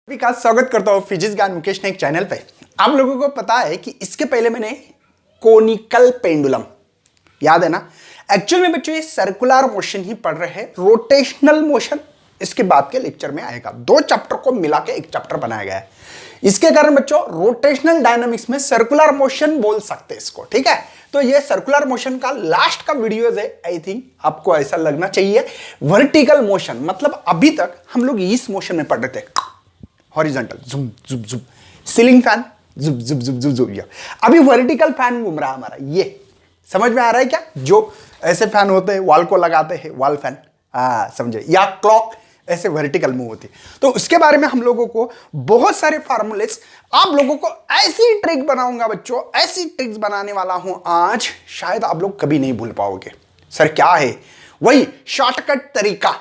सभी का स्वागत करता हूँ फिजिक्स ज्ञान मुकेश ने एक चैनल पे। आप लोगों को पता है कि इसके पहले मैंने कोनिकल पेंडुलम, याद है ना? एक्चुअल में बच्चों ये सर्कुलर मोशन ही पढ़ रहे हैं, रोटेशनल मोशन इसके बाद के लेक्चर में आएगा। दो चैप्टर को मिला के एक चैप्टर बनाया गया है। इसके कारण बच्चों रोटेशनल डायनामिक्स में सर्कुलर मोशन बोल सकते हैं इसको, ठीक है? तो ये सर्कुलर मोशन का लास्ट का वीडियो है। आई थिंक आपको ऐसा लगना चाहिए वर्टिकल मोशन, मतलब अभी तक हम लोग इस मोशन में पढ़ रहे थे, हॉरिजॉन्टल जुम जुम जुम, सीलिंग फैन जुम जुम जुम जुम जुम। अभी वर्टिकल फैन घूम रहा है हमारा। ये समझ में आ रहा है क्या? जो ऐसे फैन होते हैं वॉल को लगाते हैं, वॉल फैन, समझे? या क्लॉक ऐसे वर्टिकल मूव होती है। तो उसके बारे में हम लोगों को बहुत सारे फार्मूलेस, आप लोगों को ऐसी ट्रिक बनाऊंगा बच्चों, ऐसी ट्रिक्स बनाने वाला हूं आज, शायद आप लोग कभी नहीं भूल पाओगे। सर क्या है? वही शॉर्टकट तरीका।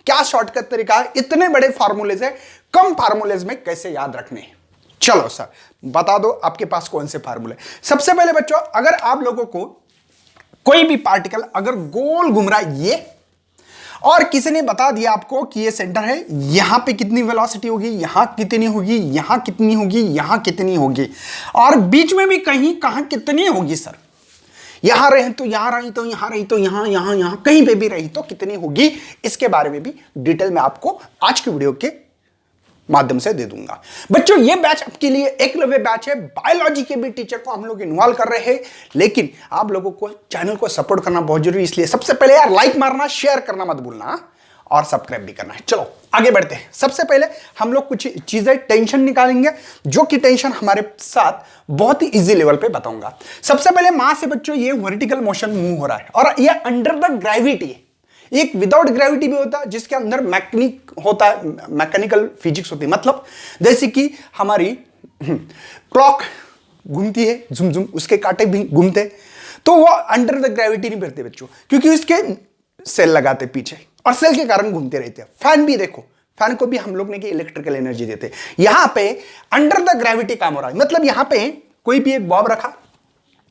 क्या शॉर्टकट तरीका है? इतने बड़े फार्मूलेज है, कम फार्मूलेज में कैसे याद रखने? चलो सर बता दो आपके पास कौन से फार्मूले। सबसे पहले बच्चों, अगर आप लोगों को कोई भी पार्टिकल अगर गोल घूम रहा है ये, और किसी ने बता दिया आपको कि ये सेंटर है, यहां पे कितनी वेलोसिटी होगी, यहां कितनी होगी, यहां कितनी होगी, यहां कितनी होगी, और बीच में भी कहीं कहां कितनी होगी सर, यहां रहे तो यहां रही तो यहां रही तो यहां यहां यहां कहीं पे भी रही तो कितनी होगी, इसके बारे में भी डिटेल में आपको आज की वीडियो के माध्यम से दे दूंगा। बच्चों ये बैच आपके लिए एकलव्य बैच है। बायोलॉजी के भी टीचर को हम लोग इन्वॉल्व कर रहे हैं, लेकिन आप लोगों को चैनल को सपोर्ट करना बहुत जरूरी है। इसलिए सबसे पहले यार लाइक मारना, शेयर करना मत भूलना, और सब्सक्राइब भी करना है। चलो आगे बढ़ते हैं। सबसे पहले हम लोग कुछ चीजें टेंशन निकालेंगे, जो कि टेंशन हमारे साथ बहुत ही इजी लेवल पे बताऊंगा। सबसे पहले मास से बच्चों ये वर्टिकल मोशन मूव हो रहा है, और ये अंडर द ग्रेविटी है। एक विदाउट ग्रेविटी भी होता है जिसके अंदर मैकेनिक होता है, मैकेनिकल फिजिक्स होती है। मतलब जैसे कि हमारी क्लॉक घूमती है झुम झुम, उसके कांटे भी घूमते, तो वो अंडर द ग्रेविटी नहीं फिरते बच्चों, क्योंकि उसके सेल लगाते पीछे, और सेल के कारण घूमते रहते हैं। फैन भी देखो, फैन को भी हम लोग ने इलेक्ट्रिकल एनर्जी देते। यहां पे अंडर द ग्रेविटी काम हो रहा है। मतलब यहां पे कोई भी एक बॉब रखा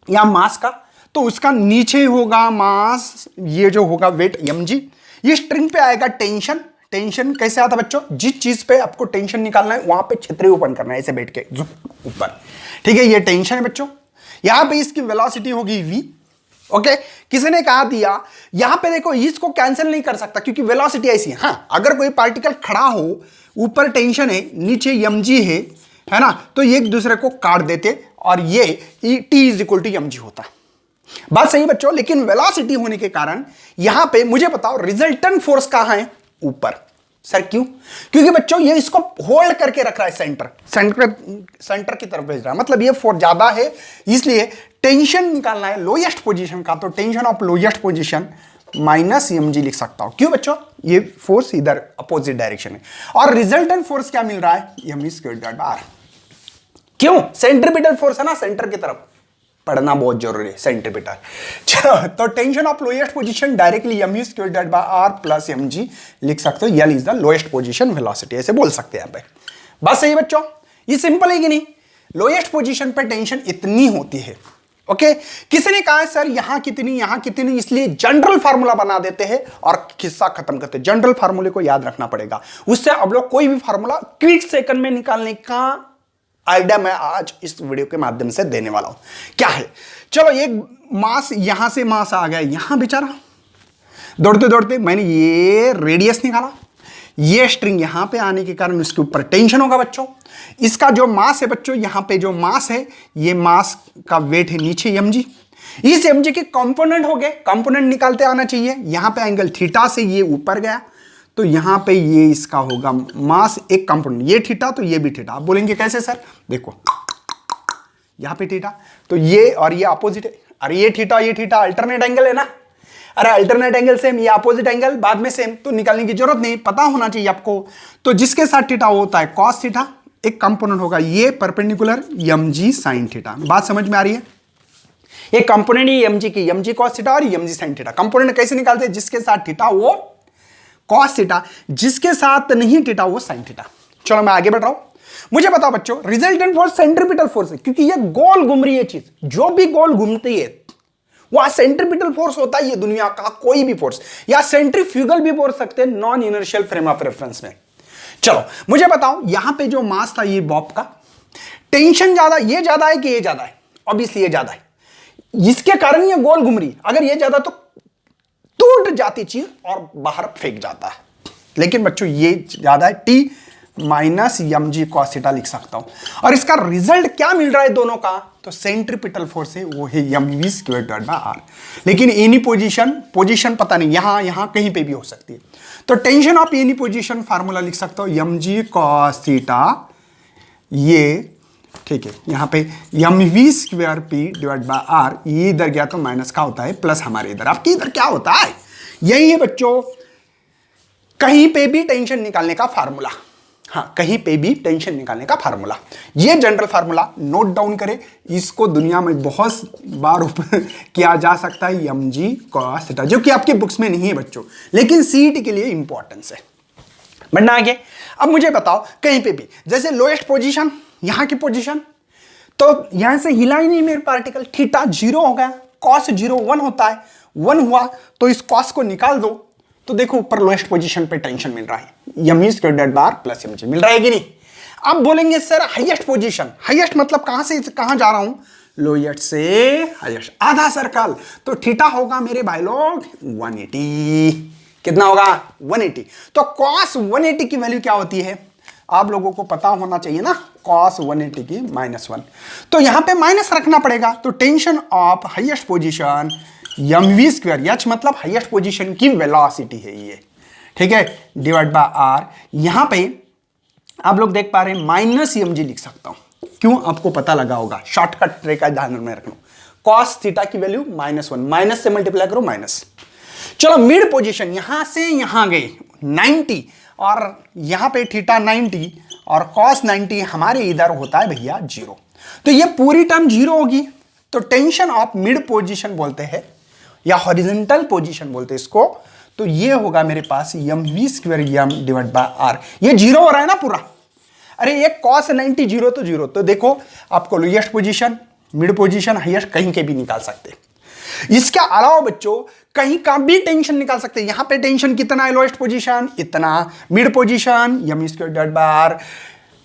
या मास का, तो उसका नीचे होगा मास, ये जो होगा वेट mg, ये स्ट्रिंग पे आएगा टेंशन। टेंशन कैसे आता बच्चों? जिस चीज पे आपको टेंशन निकालना है वहां पे छतरी ओपन करना है, ऐसे बैठ के ऊपर, ठीक है? ये टेंशन है बच्चों। यहां पे इसकी वेलोसिटी होगी v। ओके, किसी ने कहा दिया यहां पे देखो, इसको कैंसिल नहीं कर सकता क्योंकि वेलोसिटी ऐसी है। हाँ, अगर कोई पार्टिकल खड़ा हो, ऊपर टेंशन है, नीचे mg है ना, तो ये एक दूसरे को काट देते, और ये t is equal to mg होता। बात सही बच्चों, लेकिन वेलोसिटी होने के कारण यहां पे मुझे बताओ रिजल्टेंट फोर्स कहां है? ऊपर। सर क्यों? क्योंकि बच्चों ये इसको होल्ड करके रख रहा है, सेंटर की तरफ भेज रहा है। मतलब ये फोर्स ज्यादा है, इसलिए टेंशन निकालना है लोएस्ट पोजीशन का, तो tension of lowest position minus mg लिख सकता हूं। क्यों बच्चों? ये फोर्स इधर अपोजिट डायरेक्शन है, और रिजल्टेंट फोर्स क्या मिल रहा है? mv²/r। क्यों? सेंट्रीपिटल फोर्स है ना, सेंटर की तरफ पढ़ना बहुत जरूरी है, सेंट्रीपिटल। चलो, तो tension of lowest position directly mv²/r plus mg लिख सकते हो। L is the lowest position velocity, ऐसे बोल सकते हैं यहां पे। बात सही है बच्चों? ये सिंपल है कि नहीं? लोएस्ट पोजीशन पे टेंशन इतनी होती है। ओके, किसी ने कहा सर यहां कितनी, इसलिए जनरल फार्मूला बना देते हैं और किस्सा खत्म करते हैं। जनरल फार्मूले को याद रखना पड़ेगा, उससे अब लोग कोई भी फार्मूला क्विक सेकंड में निकालने का आइडिया मैं आज इस वीडियो के माध्यम से देने वाला हूं। क्या है? चलो, एक मास, यहां से मास आ गया यहां, बेचारा दौड़ते दौड़ते मैंने ये रेडियस निकाला, ये स्ट्रिंग यहां पे आने के कारण उसके ऊपर टेंशन होगा बच्चों। इसका जो मास है बच्चों, यहां पे जो मास है, ये मास का वेट है नीचे mg। इस mg के कंपोनेंट हो गए, कंपोनेंट निकालते आना चाहिए। यहां पे एंगल थीटा से ये ऊपर गया, तो यहां पे ये इसका होगा मास, एक कंपोनेंट, ये थीटा तो ये भी थीटा। आप बोलेंगे कैसे सर? देखो यहां पे थीटा, तो ये और ये अपोजिट है। अरे ये थीटा अल्टरनेट एंगल है ना। अरे अल्टरनेट एंगल सेम, ये अपोजिट एंगल बाद में सेम, तो निकालने की जरूरत नहीं, पता होना चाहिए आपको। तो जिसके साथ थीटा होता है कॉस थीटा, एक कंपोनेंट होगा ये परपेंडिकुलर mg साइन थीटा। बात समझ में आ रही है? एक कंपोनेंट ही mg की, mg कॉस थीटा और mg साइन थीटा। कंपोनेंट कैसे निकालते हैं? जिसके साथ थीटा वो कॉस थीटा, जिसके साथ नहीं थीटा वो साइन थीटा। चलो मैं आगे बढ़ रहा हूं। मुझे बताओ बच्चों, रिजल्टेंट फोर्स सेंट्रीपिटल फोर्स है, क्योंकि ये गोल घूम रही है चीज, जो भी गोल घूमती है वहां सेंट्रीपिटल फोर्स होता है। ये दुनिया का कोई भी फोर्स, या सेंट्रीफ्यूगल भी बोल सकते हैं non inertial frame of reference में। चलो मुझे बताओ, यहां पे जो मास था ये बॉब का, टेंशन ज्यादा, ये ज्यादा है कि ये ज्यादा है? ऑब्वियसली ये ज्यादा है, इसके कारण ये गोल घूम रही। अगर ये ज्यादा तो टूट जाती चीज और बाहर फेंक जाता है। लेकिन बच्चों ये ज्यादा है, T minus M G cos theta लिख सकता हूं। और इसका रिजल्ट क्या मिल रहा है दोनों का? तो सेंट्रीपिटल फोर्स है वो है M V square divide by R. लेकिन एनी पोजीशन पता नहीं, यहां कहीं पे भी हो सकती है। तो tension of any position formula लिख सकता हूं एम जी कॉस थीटा, ये ठीक है, यहां पे M V square P divide by R. ये इधर गया तो माइनस का होता है, प्लस हमारे इधर, आपके इधर क्या होता है? यही है बच्चों कहीं पे भी टेंशन निकालने का फार्मूला। हाँ, कहीं पे भी टेंशन निकालने का फार्मूला, ये जनरल फार्मूला नोट डाउन करें। इसको दुनिया में बहुत बार किया जा सकता है, एम जी कॉस थीटा, जो कि आपके बुक्स में नहीं है बच्चों, लेकिन सीईटी के लिए इंपॉर्टेंस है। बढ़ना आगे। अब मुझे बताओ, कहीं पे भी जैसे लोएस्ट पोजीशन, यहां की पोजीशन, तो यहां से हिला ही नहीं मेरे पार्टिकल, थीटा 0 हो गया, कॉस 0 1 होता है, 1 हुआ तो इस कॉस को निकाल दो, तो देखो ऊपर लोएस्ट पोजीशन पे टेंशन मिल रहा है, M E square divide by R plus M G मिल रहा है कि नहीं? अब बोलेंगे सर हाईएस्ट पोजीशन, हाईएस्ट मतलब कहां से कहां जा रहा हूं? लोएस्ट से हाईएस्ट, आधा सर्कल, तो थीटा होगा मेरे भाई लोग 180। कितना होगा? 180। तो cos 180 की वैल्यू क्या होती है? आप लोगों को पता होना चाहिए ना, cos 180 की -1, तो यहां पे माइनस रखना पड़ेगा। तो tension of highest position M V square, H मतलब हाईएस्ट पोजीशन की वेलोसिटी है ये, ठीक है, डिवाइड बाय आर। यहां पे आप लोग देख पा रहे हैं माइनस एम जी लिख सकता हूं, क्यों? आपको पता लगा होगा, शॉर्टकट ट्रिक का ध्यान में रखना। cos थीटा की वैल्यू -1, माइनस से मल्टीप्लाई करो माइनस। चलो मिड पोजीशन, यहां से यहां गए 90, और यहां पे थीटा 90 और cos 90 हमारे इधर होता है भैया 0, तो ये पूरी टर्म 0 होगी। तो टेंशन ऑफ मिड पोजीशन बोलते हैं या हॉरिजॉन्टल पोजीशन बोलते हैं इसको। तो ये होगा मेरे पास M V square M divide by R, ये 0 हो रहा है ना पूरा। अरे ये cos 90 0 तो 0, तो देखो आपको lowest position, mid position, highest कहीं के भी निकाल सकते। इसके अलावा बच्चों कहीं का भी टेंशन निकाल सकते हैं। यहां पे टेंशन कितना है? लोएस्ट पोजीशन इतना, mid position M square divide by R,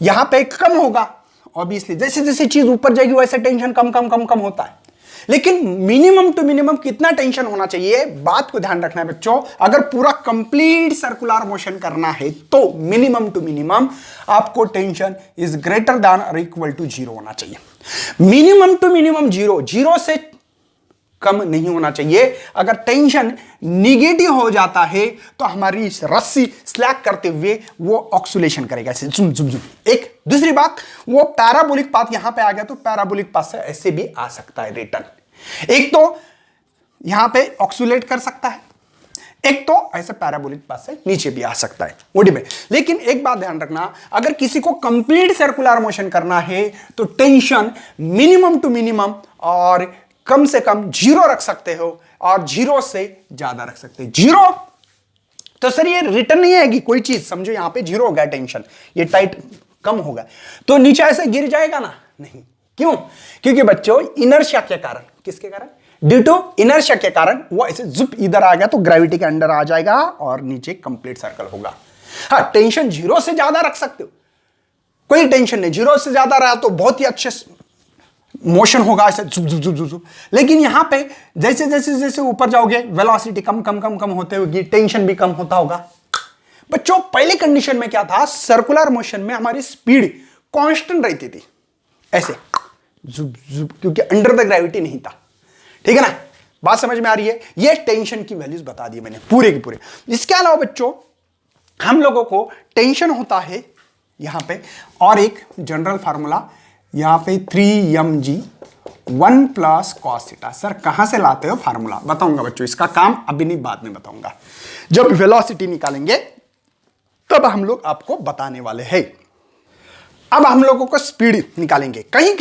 यहां पे कम होगा ऑब्वियसली, जैसे जैसे चीज ऊपर जाएगी वैसे टेंशन कम कम कम कम होता है। लेकिन मिनिमम टू मिनिमम कितना टेंशन होना चाहिए, बात को ध्यान रखना है बच्चों। अगर पूरा कंप्लीट सर्कुलर मोशन करना है तो मिनिमम टू मिनिमम आपको टेंशन इज ग्रेटर देन और इक्वल टू 0 होना चाहिए। मिनिमम टू मिनिमम 0, 0 से कम नहीं होना चाहिए। अगर टेंशन निगेटिव हो जाता है तो हमारी रस्सी स्लैक करते हुए वो ऑक्सीलेशन करेगा, ऐसे जुम जुम जुम। एक दूसरी बात, वो पैराबोलिक पाथ यहां पे आ गया तो पैराबोलिक पाथ से ऐसे भी आ सकता है रिटर्न। एक तो यहां पे ऑक्सीलेट कर सकता है, एक तो ऐसे पैराबोलिक पाथ से नीचे भी आ सकता है ओडी में। लेकिन एक बात ध्यान रखना, अगर किसी को कंप्लीट सर्कुलर मोशन करना है तो टेंशन मिनिमम टू मिनिमम और कम से कम 0 रख सकते हो और 0 से ज्यादा रख सकते हो। 0 तो सर ये रिटर्न नहीं आएगी कोई चीज, समझो यहां पे 0 हो गया टेंशन, ये टाइट कम होगा तो नीचे ऐसे गिर जाएगा ना? नहीं। क्यों? क्योंकि बच्चों इनर्शिया के कारण, किसके कारण? ड्यू टू इनर्शिया के कारण वो ऐसे जुप इधर आ गया तो ग्रेविटी के अंडर आ जाएगा और नीचे कंप्लीट सर्कल होगा। हाँ, टेंशन 0 से ज्यादा रख सकते हो, कोई टेंशन नहीं। 0 से ज्यादा रहा तो बहुत ही अच्छे मोशन होगा ऐसे जुप जुप जुप जुप। लेकिन यहां पे जैसे जैसे जैसे ऊपर जाओगे वेलोसिटी कम कम कम कम होते होगी, टेंशन भी कम होता होगा। बच्चों पहले कंडीशन में क्या था? सर्कुलर मोशन में हमारी स्पीड कांस्टेंट रहती थी ऐसे जुप जुप, क्योंकि अंडर द ग्रेविटी नहीं था। ठीक है ना? बात समझ में आ रही है? ये टेंशन की वैल्यूज बता दी मैंने पूरे के पूरे। इसके अलावा बच्चों हम लोगों को टेंशन होता है यहां पे और एक जनरल फार्मूला यहां पे 3mg 1 plus cos theta. Sir कहां से लाते हो फार्मूला? बताऊंगा बच्चों, इसका काम अभी नहीं बाद में बताऊंगा। जब वेलोसिटी निकालेंगे तब हम लोग आपको बताने वाले हैं। अब हम लोगों को स्पीड निकालेंगे, कहीं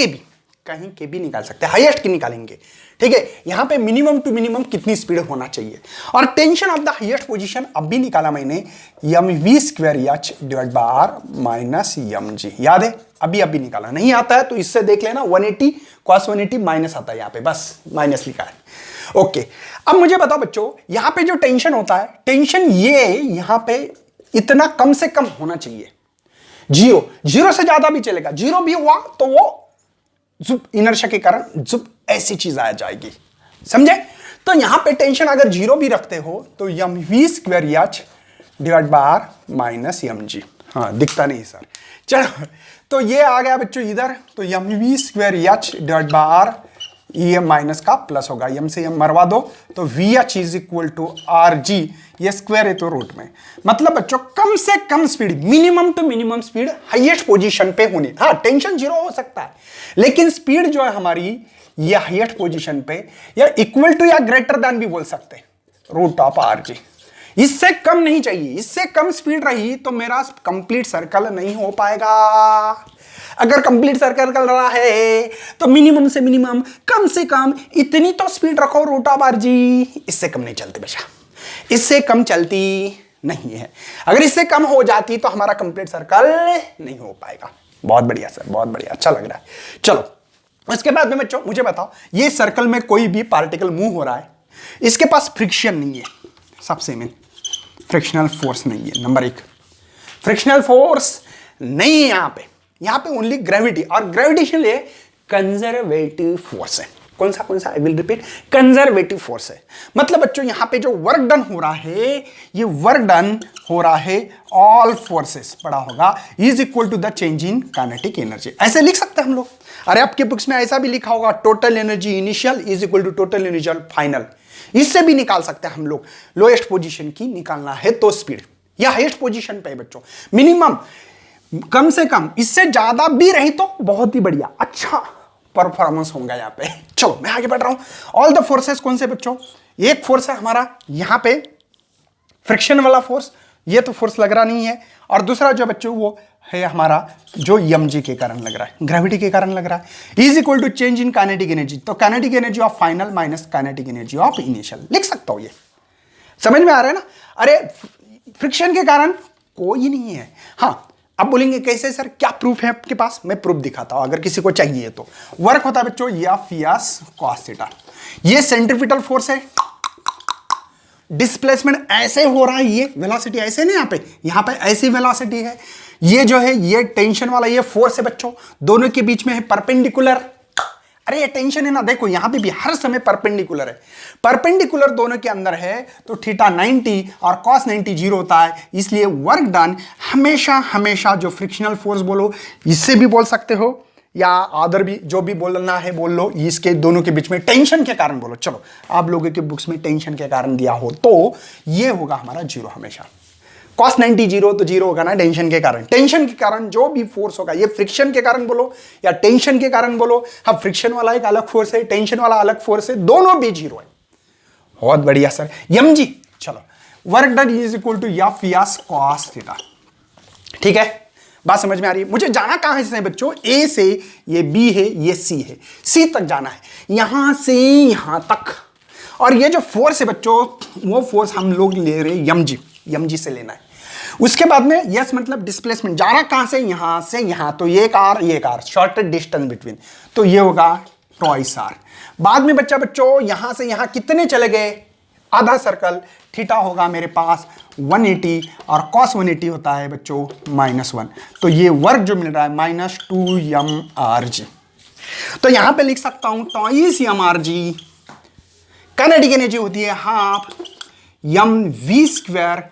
के भी निकाल सकते हैं, हाईएस्ट की निकालेंगे। ठीक है, यहां पे मिनिमम टू मिनिमम कितनी स्पीड होना चाहिए। और tension of the highest position अब भी निकाला मैंने, M V square H divide by R minus M G. याद है? अभी निकाला। नहीं आता है तो इससे देख लेना, 180 cos 180 माइनस आता है यहां पे, बस माइनस लिखा है। ओके, अब मुझे बताओ बच्चों, यहां पे जो टेंशन होता है, टेंशन ये यहां पे इतना कम से कम होना चाहिए। जीरो, जीरो से ज्यादा भी चलेगा, जीरो भी हुआ तो वो जुप इनर्शिया के कारण जुप ऐसी चीज आ जाएगी, समझे। तो यहां पे टेंशन अगर जीरो भी रखते हो तो M V square H divide by R minus M G. हाँ दिखता नहीं सर, चलो तो ये आ गया बच्चों इधर, तो M V square H divide by R, ये माइनस का प्लस होगा, यम से यम मरवा दो तो V H is equal to R G, ये स्क्वायर है तो रूट में। मतलब बच्चों कम से कम speed, minimum to minimum speed highest position पे होनी। हाँ टेंशन जीरो हो सकता है लेकिन स्पीड जो है हमारी ये हाईएस्ट पोजीशन पे या इक्वल टू या ग्रेटर देन भी बोल सकते हैं रूट ऑफ आर जी। इससे कम नहीं चाहिए, इससे कम स्पीड रही तो मेरा कंप्लीट सर्कल नहीं हो पाएगा। अगर कंप्लीट सर्कल कर रहा है तो मिनिमम से मिनिमम कम से कम इतनी तो स्पीड रखो रूट ऑफ आर जी, इससे कम नहीं चलती बेटा, इससे कम चलती नहीं है। अगर इससे कम हो जाती तो हमारा कंप्लीट सर्कल नहीं हो पाएगा। बहुत बढ़िया सर, बहुत बढ़िया, अच्छा लग रहा है। चलो उसके बाद में बच्चों मुझे बताओ, ये सर्कल में कोई भी पार्टिकल मूव हो रहा है, इसके पास फ्रिक्शन नहीं है, सबसे मेन फ्रिक्शनल फोर्स नहीं है। नंबर एक, फ्रिक्शनल फोर्स नहीं है यहां पे ओनली ग्रेविटी, और ग्रेविटेशन ये कंजर्वेटिव फोर्स है। कौन सा I will repeat, conservative force है। मतलब बच्चों यहां पे जो वर्क डन हो रहा है, ये वर्क डन हो रहा है ऑल फोर्सेस पड़ा होगा is equal to the change in kinetic energy. ऐसे लिख सकते हैं हम लोग। अरे आपके बुक्स में ऐसा भी लिखा होगा, total energy initial is equal to total energy final. इससे भी निकाल सकते हैं हम लोग। लोएस्ट पोजीशन की निकालना है तो स्पीड, या हाईएस्ट पोजीशन पे बच्चों मिनिमम, कम से कम, इससे ज्यादा भी रही तो बहुत ही बढ़िया, अच्छा परफॉर्मेंस होगा यहाँ पे। चलो मैं आगे बढ़ रहा हूं। ऑल द फोर्सेस कौन से बच्चों, एक फोर्स है हमारा यहाँ पे फ्रिक्शन वाला फोर्स, ये तो फोर्स लग रहा नहीं है, और दूसरा जो बच्चों वो है हमारा जो यम जी के कारण लग रहा है, ग्रेविटी के कारण लग रहा है, is equal to change in kinetic energy. तो kinetic energy of final minus kinetic energy of initial लिख सकता हूं। ये समझ में आ रहा है ना। अरे फ्रिक्शन के कारण कोई नहीं है। हाँ अब बोलेंगे कैसे सर, क्या प्रूफ है आपके पास, मैं प्रूफ दिखाता हूं अगर किसी को चाहिए तो। वर्क होता है बच्चों एफ एस कॉस थीटा, ये सेंट्रीपिटल फोर्स है, डिस्प्लेसमेंट ऐसे हो रहा है, ये वेलोसिटी ऐसे नहीं, यहाँ पे ऐसी वेलोसिटी है, ये जो है ये टेंशन वाला ये फोर्स है बच्चों, दोनों के बीच में है परपेंडिकुलर। अरे ये टेंशन है ना, देखो यहां पे भी हर समय परपेंडिकुलर है, परपेंडिकुलर दोनों के अंदर है तो थीटा 90 और कॉस 90 जीरो होता है। इसलिए वर्क डन हमेशा हमेशा, जो फ्रिक्शनल फोर्स बोलो इससे भी बोल सकते हो, या अदर भी जो भी बोलना है बोल लो, इसके दोनों के बीच में टेंशन के कारण बोलो। चलो आप लोगों के बुक्स में टेंशन के कारण दिया हो तो ये होगा हमारा जीरो हमेशा। कॉस 90 जीरो तो जीरो होगा ना टेंशन के कारण। टेंशन के कारण जो भी फोर्स होगा, ये फ्रिक्शन के कारण बोलो या टेंशन के कारण बोलो, हाँ फ्रिक्शन वाला एक अलग फोर्स है, टेंशन वाला अलग फोर्स है, दोनों भी जीरो है। बहुत बढ़िया सर, यम जी। चलो work done is equal to F S cos theta, ठीक है, बात समझ में आ रही है। मुझे जाना कहां है इससे बच्चों, ए से ये बी है, ये सी है, सी तक जाना है, यहां से यहां तक। और ये जो फोर्स है बच्चों, वो फोर्स हम लोग ले रहे हैं यम जी, यम जी से लेना है। उसके बाद में यस मतलब डिस्प्लेसमेंट, जाना कहां से यहां, तो ये कार शॉर्टेड डिस्टेंस बिटवीन, तो ये होगा ट्वाइस आर। बाद में बच्चों यहां से यहां कितने चले गए, आधा सर्कल, थीटा होगा मेरे पास 180 और कॉस 180 होता है बच्चों -1, तो ये वर्क जो मिल रहा है -2 mrg। तो यहां पे लिख सकता हूं ट्वाइस mrg। काइनेटिक एनर्जी होती है हाफ mv स्क्वायर।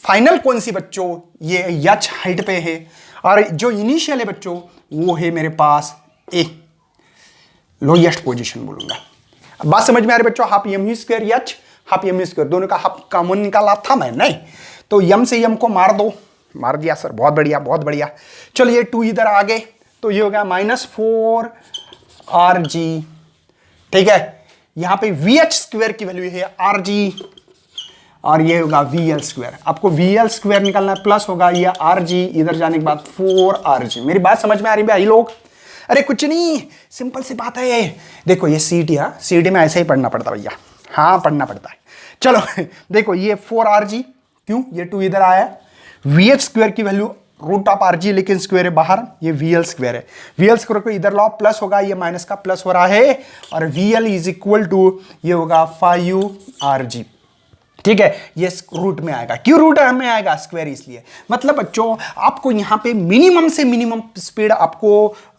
फाइनल कौन सी बच्चों, ये एच हाइट पे है, और जो इनिशियल है बच्चों वो है मेरे पास ए, लोएस्ट पोजीशन बोलूंगा। अब बात समझ में आ रही बच्चों, half mv square H, half M square, दोनों का हाफ कॉमन निकाला था मैं, नहीं तो यम से यम को मार दो, मार दिया सर, बहुत बढ़िया बहुत बढ़िया। चलो ये 2 इधर आ गए तो ये हो गया -4 rg, ठीक है। यहां पे vh स्क्वायर की वैल्यू है rg, और ये होगा vl स्क्वायर। आपको vl स्क्वायर निकालना है, प्लस होगा ये rg, इधर जाने के बाद 4 rg। मेरी बात समझ में आ रही भाई लोग? अरे कुछ नहीं, सिंपल सी बात है। देखो ये सीडी में ऐसे ही पढ़ना पड़ता भैया, हाँ पढ़ना पड़ता है। चलो देखो ये 4 rg, क्यों ये 2 इधर आया, vh स्क्वायर की वैल्यू रूट ऑफ rg, लेकिन स्क्वायर है बाहर, ये vl स्क्वायर है, vl स्क्वायर को इधर लाओ, प्लस होगा, ये माइनस का प्लस हो रहा है, और vl इज इक्वल टू ये होगा 5 rg। ठीक है, ये रूट में आएगा। क्यों रूट में आएगा? स्क्वायर इसलिए। मतलब बच्चों आपको यहां पे मिनिमम से मिनिमम स्पीड आपको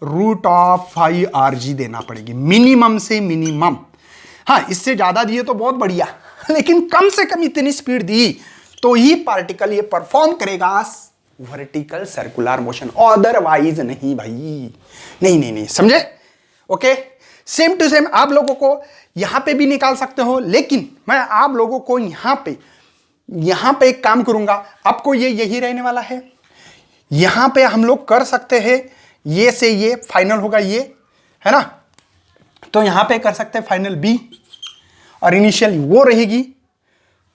रूट ऑफ 5rg देना पड़ेगी, मिनिमम से मिनिमम। हाँ, इससे ज्यादा दिए तो बहुत बढ़िया, लेकिन कम से कम इतनी स्पीड दी तो ही पार्टिकल ये परफॉर्म करेगा वर्टिकल सर्कुलर मोशन, अदरवाइज नहीं भाई, नहीं नहीं नहीं, समझे? ओके, सेम टू सेम आप लोगों को यहां पे भी निकाल सकते हो, लेकिन मैं आप लोगों को यहां पे एक काम करूंगा, आपको ये यही रहने वाला है। यहां पे हम लोग कर सकते हैं, ये से ये फाइनल होगा, ये है ना, तो यहां पे कर सकते हैं फाइनल बी, और इनिशियल वो रहेगी,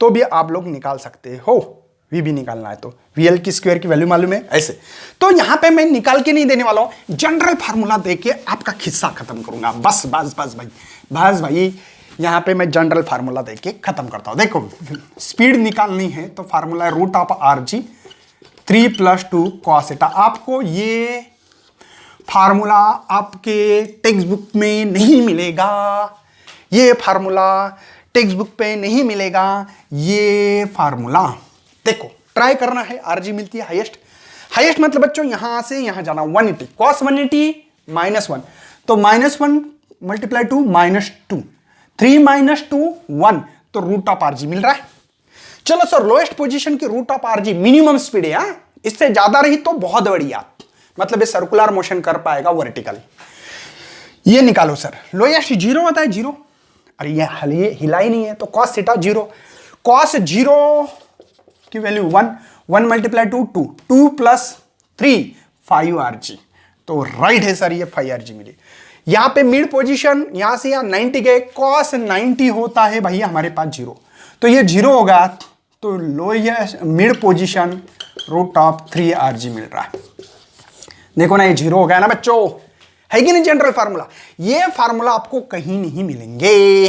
तो भी आप लोग निकाल सकते हो। वी भी निकालना है तो वीएल की स्क्वायर की वैल्यू मालूम है ऐसे। तो यहां पे मैं निकाल के नहीं देने वाला हूं, जनरल फार्मूला देके आपका खिस्सा खत्म करूंगा। बस बस बस भाई, बस भाई, यहां पे मैं जनरल फार्मूला देके खत्म करता हूं। देखो, स्पीड निकालनी है तो फार्मूला है root of RG 3 + 2 cos theta. आपको ये फार्मूला आपके टेक्स्ट बुक में नहीं मिलेगा, ये फार्मूला टेक्स्ट बुक पे नहीं मिलेगा, ये फार्मूला देखो ट्राई करना है। RG मिलती है हाईएस्ट, हाईएस्ट मतलब बच्चों यहां से यहां जाना, 180 cos 180 -1, तो -1 × 2 -2, 3 - 2 1, तो रूट ऑफ RG मिल रहा है। चलो सर, लोएस्ट पोजीशन की root of RG minimum speed है, इससे ज्यादा रही तो बहुत बढ़िया, मतलब ये सर्कुलर मोशन कर पाएगा वर्टिकल। ये निकालो सर, लोएस्ट 0 होता है, 0, अरे ये हिला ही नहीं है, तो cos थीटा 0, cos 0 की वैल्यू 1, 1 × 2 2, 2 + 3 5rg, तो राइट है सर, ये 5rg मिली। यहां पे मिड पोजीशन यहां से यहां 90 गए, cos 90 होता है भैया हमारे पास 0, तो ये 0 होगा, तो lowest mid position root of 3rg मिल रहा है। देखो ना, ये 0 हो गया ना बच्चों, है कि नहीं? जनरल फार्मूला, ये फार्मूला आपको कहीं नहीं मिलेंगे।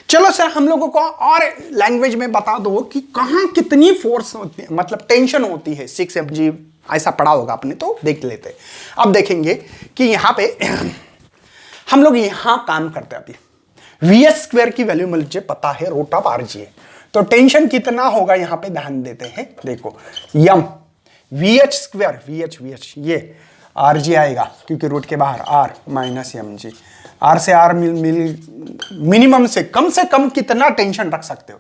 चलो सर, हम लोगों को और लैंग्वेज में बता दो कि कहां कितनी फोर्स होती है, मतलब टेंशन होती है। 6 mg ऐसा पढ़ा होगा आपने, तो देख लेते। अब देखेंगे कि यहां पे हम लोग यहां काम करते हैं। अभी VH² की वैल्यू मुझे पता है, रूट ऑफ RG है, तो टेंशन कितना होगा यहां पे ध्यान देते हैं। देखो यम VH², VH ये RG आएगा क्योंकि रूट के बाहर R -mg, R से R मिनिमम से कम कितना टेंशन रख सकते हो,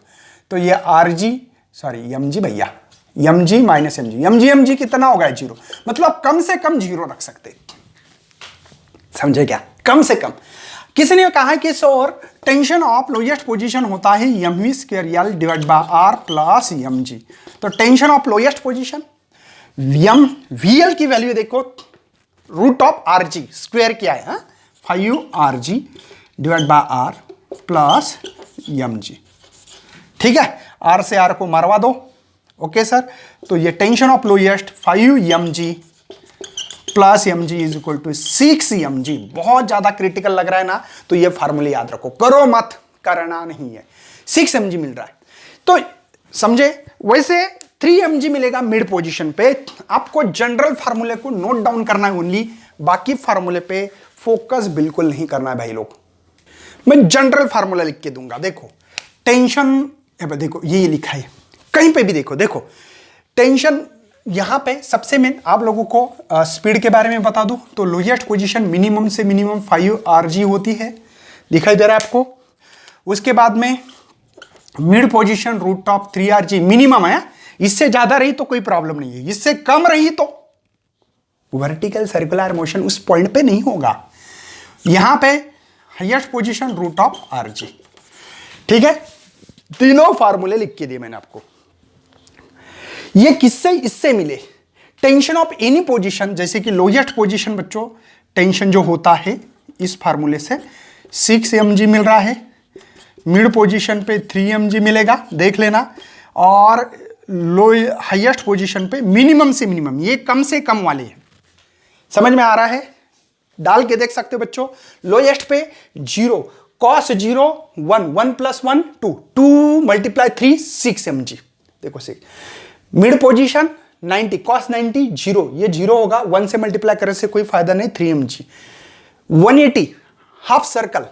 तो ये RG सॉरी mg भैया, mg -mg, mg कितना होगा 0, मतलब कम से कम 0 रख सकते, समझे क्या? कम से कम। किसी ने कहा कि sir tension of lowest position होता है mv² divide by R + mg, तो tension of lowest position VL की वैल्यू देखो, रूट ऑफ RG स्क्वायर क्या है, 5rg divide by R + mg, ठीक है? R से R को मरवा दो, ओके सर। तो ये tension of lowest 5mg + mg = 6mg, बहुत ज्यादा क्रिटिकल लग रहा है ना, तो ये फार्मूले याद रखो, करो मत, करना नहीं है। 6mg मिल रहा है, तो समझे? वैसे 3mg मिलेगा मिड पोजीशन पे। आपको जनरल फार्मूले को नोट डाउन करना है ओनली, बाकी फार्मूले पे फोकस बिल्कुल नहीं करना है भाई लोग। मैं जनरल फार्मूला लिख के दूंगा, देखो टेंशन, देखो ये लिखा है, कहीं पे भी देखो टेंशन। यहां पे सबसे मेन आप लोगों को स्पीड के बारे में बता दूं, तो लोएस्ट पोजीशन मिनिमम से मिनिमम 5rg होती है, दिखाई दे रहा है आपको। उसके बाद में mid position root of 3rg minimum है, इससे ज्यादा रही तो कोई प्रॉब्लम नहीं है, इससे कम रही तो वर्टिकल सर्कुलर मोशन उस पॉइंट पे नहीं होगा। यहां पे highest position root of RG, ठीक है? तीनों फार्मूले लिख के दिए मैंने आपको। ये किससे इससे मिले? टेंशन ऑफ एनी पोजीशन, जैसे कि लोएस्ट पोजीशन बच्चों टेंशन जो होता है इस फार्मूले से 6mg मिल रहा है, मिड पोजीशन पे 3mg मिलेगा, देख लेना, और लो हाईएस्ट पोजीशन पे मिनिमम से मिनिमम, ये कम से कम वाले हैं। समझ में आ रहा है? डाल के देख सकते हो बच्चों। लोएस्ट पे 0, cos 0 1, 1 + 1 2, 2 × 3 6mg, देखो 6। मिड पोजीशन 90, cos 90 0, ये 0 होगा, 1 से मल्टीप्लाई करने से कोई फायदा नहीं, 3mg। 180 हाफ सर्कल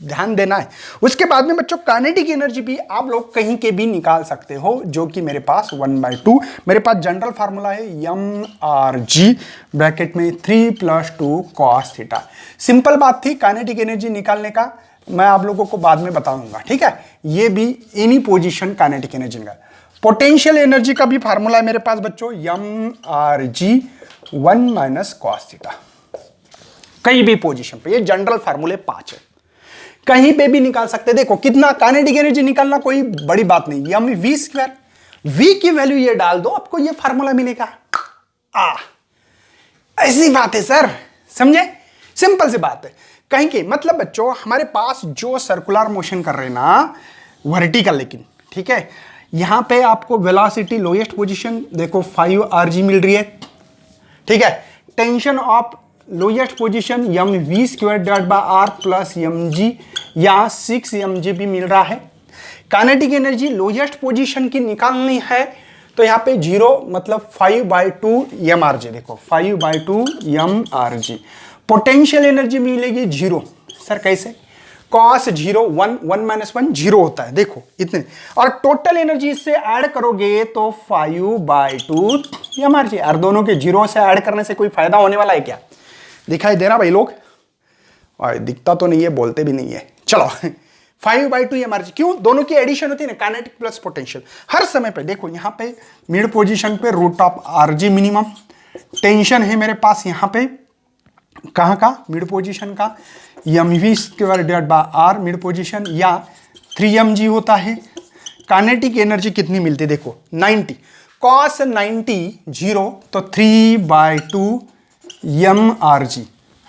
ध्यान देना है। उसके बाद में बच्चों काइनेटिक एनर्जी भी आप लोग कहीं के भी निकाल सकते हो, जो कि मेरे पास 1/2 मेरे पास जनरल फार्मूला है mRg ब्रैकेट में 3 + 2 cos थीटा। सिंपल बात थी काइनेटिक एनर्जी निकालने का, मैं आप लोगों को बाद में बताऊंगा, ठीक है। ये भी एनी पोजीशन काइनेटिक एनर्जी का। पोटेंशियल एनर्जी का भी फार्मूला है मेरे पास बच्चों mRg 1 - cos थीटा। कहीं भी पोजीशन पे, ये जनरल फार्मूले 5 है, कहीं पे भी निकाल सकते। देखो कितना काइनेटिक एनर्जी निकालना कोई बड़ी बात नहीं, यम v², v की वैल्यू ये डाल दो, आपको ये फार्मूला मिलेगा। ऐसी बात है सर, समझे, सिंपल सी बात है। कहीं की मतलब बच्चों हमारे पास जो सर्कुलर मोशन कर रहे हैं ना, वर्टिकल, लेकिन ठीक है, यहां पे आपको वेलोसिटी लोएस्ट पोजीशन देखो 5rg मिल रही है, ठीक है। Tension of lowest position mv²/r + mg या 6 mg भी मिल रहा है। काइनेटिक एनर्जी लोएस्ट पोजीशन की निकालनी है तो यहाँ पे 0 मतलब 5/2 mRg, देखो 5/2 mRg। पोटेंशियल एनर्जी मिलेगी 0। सर कैसे? cos 0 1 1 - 1 0 होता है, देखो इतने, और टोटल एनर्जी इससे ऐड करोगे तो 5/2 mRg। और दोनों के 0 से ऐड करने से कोई फायदा होने वाला है क्या? दिखाई दे रहा भाई लोग? और दिखता तो नहीं है, बोलते भी नहीं है। चलो 5/2 mRg, क्यों? दोनों की एडिशन होती है ना, काइनेटिक प्लस पोटेंशियल। हर समय पे देखो यहाँ पे मिड पोजीशन पे √rg मिनिमम, टेंशन है मेरे पास यहाँ पे कहाँ का? मिड पोजीशन का, mv²/r मिड पोजीशन या 3mg होता है। काइनेटिक एनर्जी कितनी मिलती है देखो 90, cos 90 0 तो 3/2 mRg।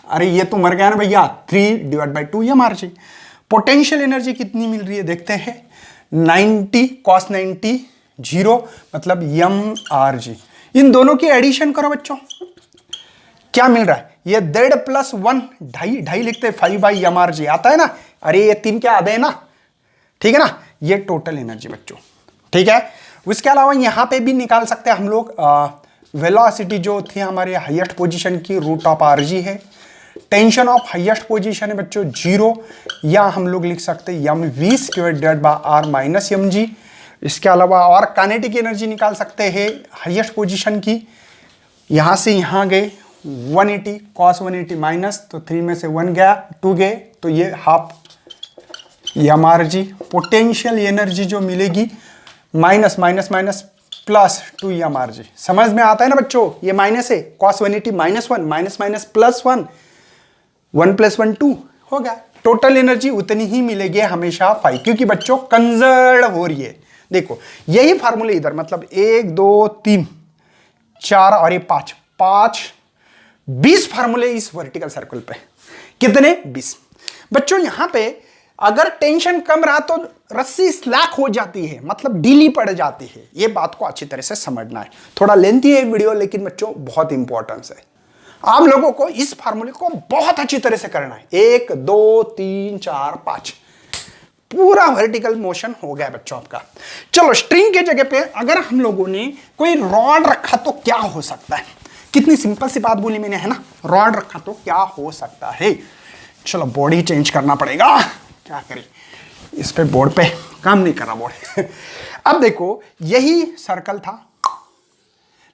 अरे ये तो मर गया ना भैया, 3/2 mRg। पोटेंशियल एनर्जी कितनी मिल रही है देखते हैं, 90 cos 90 0 मतलब mRg। इन दोनों की एडिशन करो बच्चों, क्या मिल रहा है? ये 1.5 + 1 ढाई लिखते हैं, 5/mRg आता है ना। अरे ये 3 क्या आधे है ना, ठीक है ना। ये टोटल एनर्जी बच्चों, ठीक है। उसके अलावा यहां पे भी निकाल सकते हैं हम लोग वेलोसिटी जो थी हमारे हाईएस्ट पोजीशन की √rg है। टेंशन ऑफ हाईएस्ट पोजीशन है बच्चों 0, या हम लोग लिख सकते हैं mv²/r - mg। इसके अलावा और काइनेटिक एनर्जी निकाल सकते हैं हाईएस्ट पोजीशन की, यहां से यहां गए 180 cos 180 माइनस, तो 3 में से 1 गया, 2 गए, तो ये हाफ mRg। पोटेंशियल एनर्जी जो मिलेगी -+2 mRg। समझ में आता है ना बच्चों? ये माइनस है, cos 180 -1 -+1 1 + 1 2 हो गया। टोटल एनर्जी उतनी ही मिलेगी हमेशा 5, क्योंकि बच्चों कंजर्व हो रही है। देखो यही फार्मूले इधर, मतलब 1 2 3 4 और ये 5 20 फार्मूले इस वर्टिकल सर्कल पे। कितने? 20। बच्चों यहां पे अगर टेंशन कम रहा तो रस्सी स्लैक हो जाती है, मतलब ढीली पड़ जाती है। ये बात को अच्छी तरह से समझना है। थोड़ा लेंथी है वीडियो, लेकिन बच्चों बहुत इंपॉर्टेंस है। आप लोगों को इस फार्मूले को बहुत अच्छी तरह से करना है। 1 2 3 4 5 पूरा वर्टिकल मोशन हो गया बच्चों आपका। चलो स्ट्रिंग के जगह पे अगर हम लोगों ने कोई रॉड रखा तो क्या हो सकता है? कितनी सिंपल सी बात बोली मैंने, है ना। रॉड रखा तो क्या हो सकता है? चलो बॉडी चेंज करना पड़ेगा, क्या करें, इस पे बोर्ड पे काम नहीं कर रहा बोर्ड। अब देखो यही सर्कल था,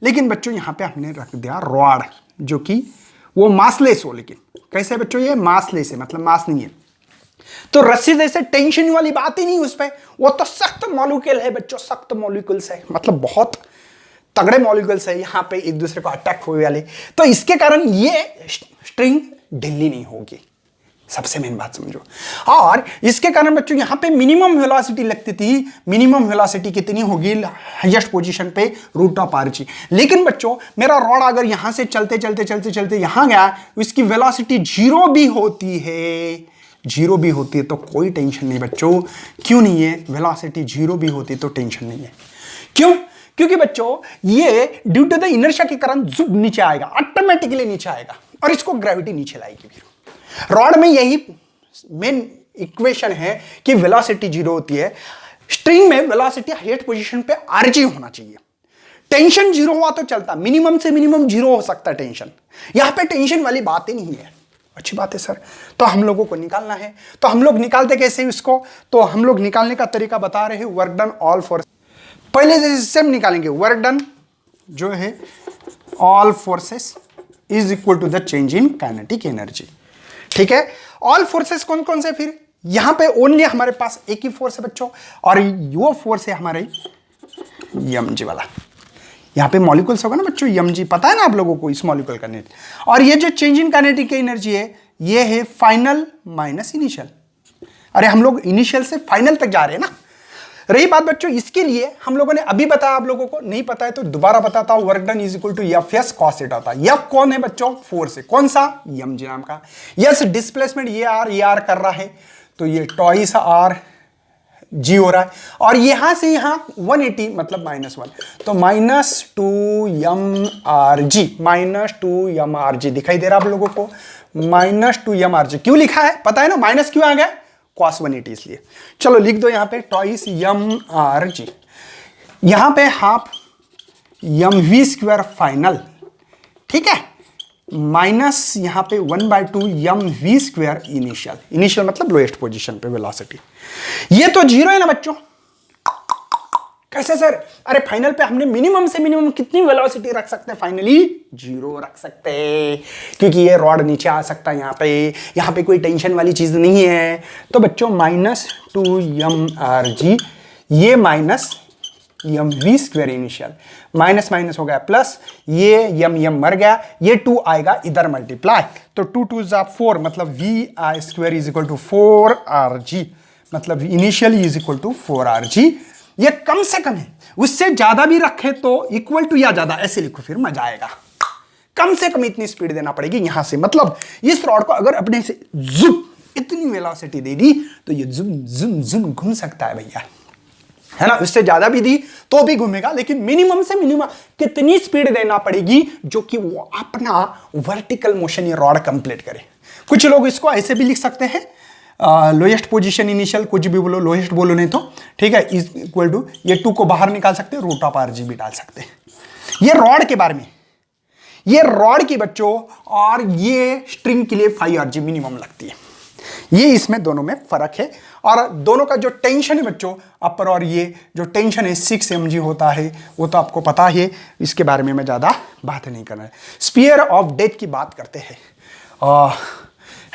लेकिन बच्चों यहां पे हमने रख दिया रॉड, जो कि वो मासलेस हो। लेकिन कैसे बच्चों? ये मासलेस है, मतलब मास नहीं है, तो रस्सी जैसे टेंशन वाली बात ही नहीं उस पे। वो तो सख्त मॉलिक्यूल है बच्चों, सख्त मॉलिक्यूल्स है, मतलब बहुत तगड़े मॉलिक्यूल्स है, यहां पे एक दूसरे को अटैक हुए वाले। तो इसके कारण ये स्ट्रिंग ढीली नहीं होगी, सबसे मेन बात समझो। और इसके कारण बच्चों यहां पे मिनिमम वेलोसिटी लगती थी। मिनिमम वेलोसिटी कितनी होगी हाईएस्ट पोजीशन पे? √rg। लेकिन बच्चों मेरा रॉड अगर यहां से चलते चलते चलते चलते यहां गया, इसकी वेलोसिटी 0 भी होती है, 0 भी होती है तो कोई टेंशन नहीं बच्चों। क्यों नहीं है? वेलोसिटी 0 भी होती तो टेंशन नहीं है। क्यों? क्योंकि बच्चों ये ड्यू टू द इनर्शिया के कारण जुब नीचे आएगा, ऑटोमेटिकली नीचे आएगा, और इसको ग्रेविटी नीचे लाएगी। रॉड में यही मेन इक्वेशन है कि वेलोसिटी 0 होती है। स्ट्रिंग में वेलोसिटी हाईएस्ट पोजीशन पे rg होना चाहिए। टेंशन 0 हुआ तो चलता, मिनिमम से मिनिमम 0 हो सकता है टेंशन। यहां पे टेंशन वाली बात ही नहीं है। अच्छी बात है सर। तो हम लोगों को निकालना है, तो हम लोग निकालते कैसे इसको? तो हम लोग निकालने का तरीका बता रहे हैं, वर्क डन ऑल फोर्स। पहले जैसे सेम निकालेंगे, वर्क डन जो है all forces is equal to the change in kinetic energy. ठीक है, ऑल फोर्सेस कौन कौन से? फिर यहां पे ओनली हमारे पास एक ही फोर्स है बच्चों, और वो फोर्स है हमारे mg वाला। यहां पे मॉलिक्यूल्स होगा ना बच्चों, mg पता है ना आप लोगों को, इस मॉलिक्यूल का नेट। और ये जो चेंज इन काइनेटिक एनर्जी है, ये है फाइनल माइनस इनिशियल। अरे हम लोग इनिशियल से फाइनल तक जा रहे हैं ना। रही बात बच्चों, इसके लिए हम लोगों ने अभी बताया, आप लोगों को नहीं पता है तो दोबारा बताता हूं, work done is equal to F S cos theta होता है। एफ कौन है बच्चों? फोर्स है। कौन सा? mg नाम का। यस, डिस्प्लेसमेंट ये आर कर रहा है, तो ये टॉइस आर जी हो रहा है, और यहां से यहां 180 मतलब -1, तो -2 mRg दिखाई दे रहा है आप लोगों को, -2 mRg। क्यों लिखा है पता है ना? माइनस क्यों आ गया? cos 180 इसलिए। चलो लिख दो यहां पे टॉइस mRg, यहां पे हाफ mv² फाइनल, ठीक है, माइनस यहां पे 1/2 mv² इनिशियल। इनिशियल मतलब लोएस्ट पोजीशन पे वेलोसिटी। ये तो जीरो है ना बच्चों। कैसे सर? अरे फाइनल पे हमने मिनिमम से मिनिमम कितनी वेलोसिटी रख सकते हैं? फाइनली जीरो रख सकते हैं, क्योंकि ये रॉड नीचे आ सकता है यहां पे कोई टेंशन वाली चीज नहीं है। तो बच्चों -2 mRg, ये minus mv² initial, minus minus हो गया प्लस, ये m मर गया, ये 2 आएगा इधर मल्टीप्लाई, तो 2 2 4, मतलब vi² is equal to 4rg, मतलब initially is equal to 4rg। ये कम से कम है, उससे ज्यादा भी रखे तो इक्वल टू या ज्यादा ऐसे लिखो, फिर मजा आएगा। कम से कम इतनी स्पीड देना पड़ेगी यहां से, मतलब इस रॉड को अगर अपने से जुम इतनी वेलोसिटी दे दी तो ये जुम जुम जुम घूम सकता है भैया, है ना। उससे ज्यादा भी दी तो भी घूमेगा, लेकिन मिनिमम से मिनिमम कितनी स्पीड देना पड़ेगी जो कि वो अपना वर्टिकल मोशन ये रॉड कंप्लीट करे। कुछ लोग इसको ऐसे भी लिख सकते हैं, लोएस्ट पोजीशन इनिशियल, कुछ भी बोलो, लोएस्ट बोलो नहीं तो, ठीक है, इज इक्वल टू, ये 2 को बाहर निकाल सकते हैं, रूट ऑफ आरजी भी डाल सकते हैं। ये रॉड के बारे में, ये रॉड की बच्चों, और ये स्ट्रिंग के लिए 5rg मिनिमम लगती है। ये इसमें दोनों में फर्क है, और दोनों का जो टेंशन है बच्चों अपर, और ये जो टेंशन है 6 mg होता है, वो तो आपको पता है, इसके बारे में मैं ज्यादा बात नहीं करना है। स्पीयर ऑफ डेथ की बात करते हैं,